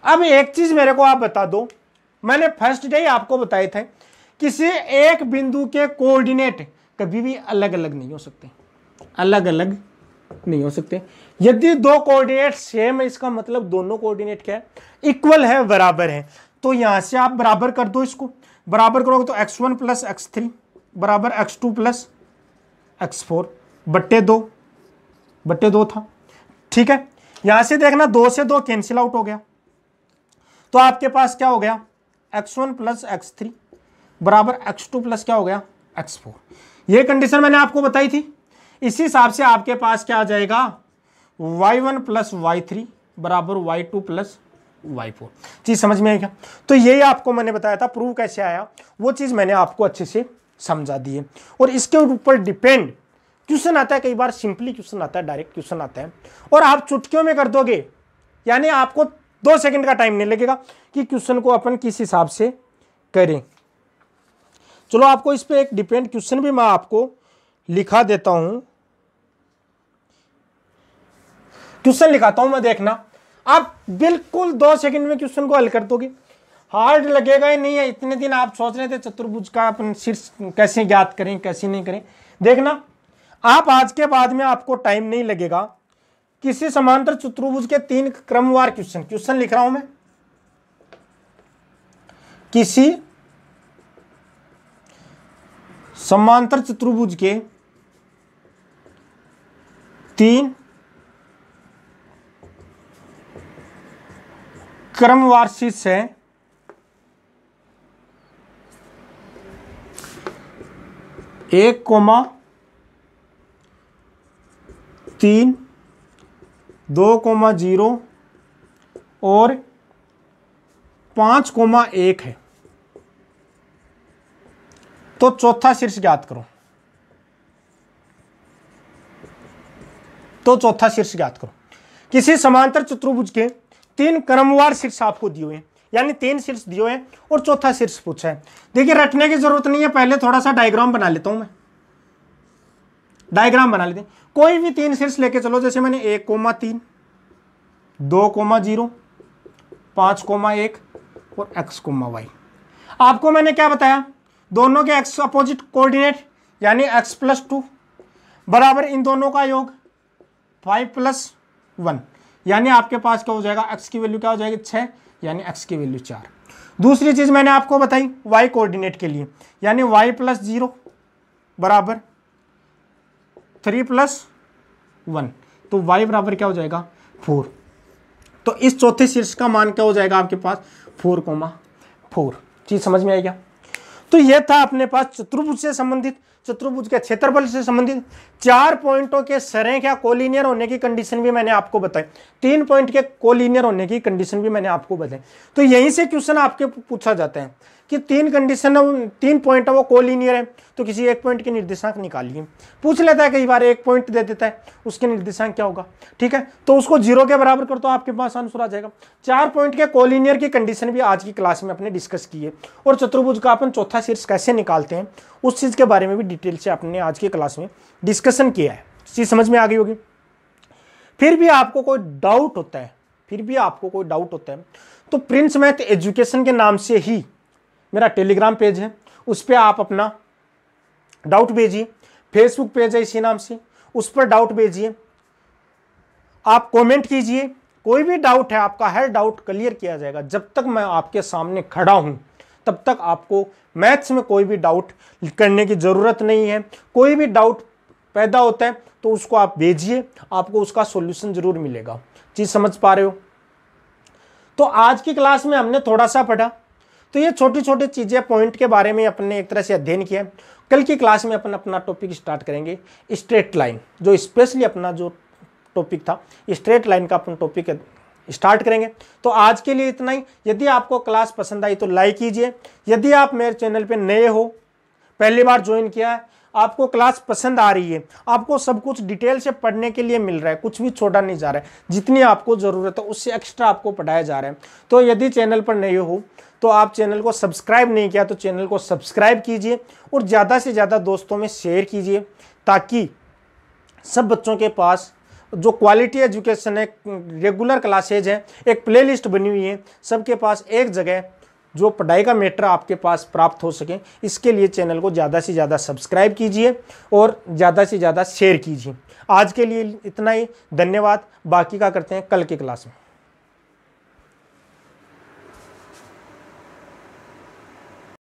अब एक चीज मेरे को आप बता दो, मैंने फर्स्ट डे आपको बताए थे किसी एक बिंदु के कोऑर्डिनेट कभी भी अलग अलग नहीं हो सकते, अलग अलग नहीं हो सकते। यदि दो कोऑर्डिनेट सेम है इसका मतलब दोनों कोऑर्डिनेट क्या है, इक्वल है, बराबर है। तो यहां से आप बराबर कर दो, इसको बराबर करोगे तो x1 प्लस x3 बराबर x2 प्लस x4 बट्टे 2 था, ठीक है। यहां से देखना 2 से 2 कैंसिल आउट हो गया, तो आपके पास क्या हो गया, x1 प्लस x3 बराबर x2 प्लस क्या हो गया, x4। ये कंडीशन मैंने आपको बताई थी। इसी हिसाब से आपके पास क्या आ जाएगा, y1 प्लस y3 बराबर y2 प्लस y4। चीज समझ में आई क्या? तो यही आपको मैंने बताया था, प्रूव कैसे आया वो चीज मैंने आपको अच्छे से समझा दी है। और इसके ऊपर डिपेंड क्वेश्चन आता है, कई बार सिंपली क्वेश्चन आता है, डायरेक्ट क्वेश्चन आता है, और आप चुटकियों में कर दोगे, यानी आपको 2 सेकंड का टाइम नहीं लगेगा कि क्वेश्चन को अपन किस हिसाब से करें। चलो आपको इस पे एक डिपेंड क्वेश्चन भी मैं आपको लिखा देता हूं, क्वेश्चन लिखाता हूं मैं, देखना आप बिल्कुल 2 सेकंड में क्वेश्चन को हल कर दोगे। हार्ड लगेगा ही नहीं है। इतने दिन आप सोच रहे थे चतुर्भुज का अपन शीर्ष कैसे ज्ञात करें, कैसे नहीं करें, देखना आप आज के बाद में आपको टाइम नहीं लगेगा। किसी समांतर चतुर्भुज के 3 क्रमवार क्वेश्चन लिख रहा हूं मैं, किसी समांतर चतुर्भुज के 3 क्रमवार शीर्ष है, 1,3, 2,0 और 5,1 है। तो चौथा शीर्ष ज्ञात करो। तो चौथा शीर्ष ज्ञात करो। किसी समांतर चतुर्भुज के 3 क्रमवार शीर्ष आपको दिए हुए हैं, यानी 3 शीर्ष दिए हैं और चौथा शीर्ष पूछा है। देखिए रटने की जरूरत नहीं है, पहले थोड़ा सा डायग्राम बना लेता हूं मैं। डायग्राम बना लेते हैं, कोई भी 3 शीर्ष लेके चलो, जैसे मैंने 1,3, 2,0, 5,1 और x,y। आपको मैंने क्या बताया, दोनों के x अपोजिट कोऑर्डिनेट यानी x + 2 बराबर इन दोनों का योग 5 + 1, यानी आपके पास क्या हो जाएगा, x की वैल्यू क्या हो जाएगी 6, यानी x की वैल्यू 4। दूसरी चीज मैंने आपको बताई y कोऑर्डिनेट के लिए, यानी y + 0 बराबर 3 + 1, तो y बराबर क्या हो जाएगा 4। तो इस चौथे शीर्ष का मान क्या हो जाएगा आपके पास 4,4। चीज समझ में आई क्या? तो यह था अपने पास चतुर्भुज से संबंधित, चतुर्भुज के क्षेत्रफल से संबंधित 4 पॉइंटों के संरेखा कोलिनियर होने की कंडीशन भी मैंने आपको बताई, 3 पॉइंट के कोलिनियर होने की कंडीशन भी मैंने आपको बताई। तो यहीं से क्वेश्चन आपके पूछा जाता है कि 3 कंडीशन, 3 पॉइंट है वो कोलिनियर है, तो किसी एक पॉइंट के निर्देशांक निकालिए। पूछ लेता है कई बार, एक पॉइंट दे देता है, उसके निर्देशांक क्या होगा, ठीक है, तो उसको 0 के बराबर कर तो आपके पास आंसर आ जाएगा। 4 पॉइंट के कोलिनियर की कंडीशन भी आज की क्लास में अपने डिस्कस की है, और चतुर्भुज का अपन चौथा शीर्ष कैसे निकालते हैं उस चीज के बारे में भी डिटेल से अपने आज की क्लास में डिस्कशन किया है। चीज समझ में आ गई होगी। फिर भी आपको कोई डाउट होता है, तो प्रिंस मैथ एजुकेशन के नाम से ही मेरा टेलीग्राम पेज है, उस पर आप अपना डाउट भेजिए। फेसबुक पेज है इसी नाम से, उस पर डाउट भेजिए, आप कमेंट कीजिए। कोई भी डाउट है आपका, हर डाउट क्लियर किया जाएगा। जब तक मैं आपके सामने खड़ा हूं तब तक आपको मैथ्स में कोई भी डाउट करने की जरूरत नहीं है। कोई भी डाउट पैदा होता है तो उसको आप भेजिए, आपको उसका सॉल्यूशन जरूर मिलेगा। चीज समझ पा रहे हो? तो आज की क्लास में हमने थोड़ा सा पढ़ा, तो ये छोटी छोटी चीजें पॉइंट के बारे में अपने एक तरह से अध्ययन किया। कल की क्लास में अपन अपना टॉपिक स्टार्ट करेंगे स्ट्रेट लाइन, जो स्पेशली अपना जो टॉपिक था स्ट्रेट लाइन का अपन टॉपिक स्टार्ट करेंगे। तो आज के लिए इतना ही। यदि आपको क्लास पसंद आई तो लाइक कीजिए। यदि आप मेरे चैनल पे नए हो, पहली बार ज्वाइन किया है, आपको क्लास पसंद आ रही है, आपको सब कुछ डिटेल से पढ़ने के लिए मिल रहा है, कुछ भी छोड़ा नहीं जा रहा है, जितनी आपको ज़रूरत है उससे एक्स्ट्रा आपको पढ़ाया जा रहा है, तो यदि चैनल पर नए हो तो आप चैनल को सब्सक्राइब नहीं किया तो चैनल को सब्सक्राइब कीजिए और ज़्यादा से ज़्यादा दोस्तों में शेयर कीजिए, ताकि सब बच्चों के पास जो क्वालिटी एजुकेशन है, रेगुलर क्लासेज है, एक प्लेलिस्ट बनी हुई है, सबके पास एक जगह जो पढ़ाई का मैटर आपके पास प्राप्त हो सके। इसके लिए चैनल को ज़्यादा से ज़्यादा सब्सक्राइब कीजिए और ज़्यादा से ज़्यादा शेयर कीजिए। आज के लिए इतना ही, धन्यवाद। बाकी का करते हैं कल की क्लास में।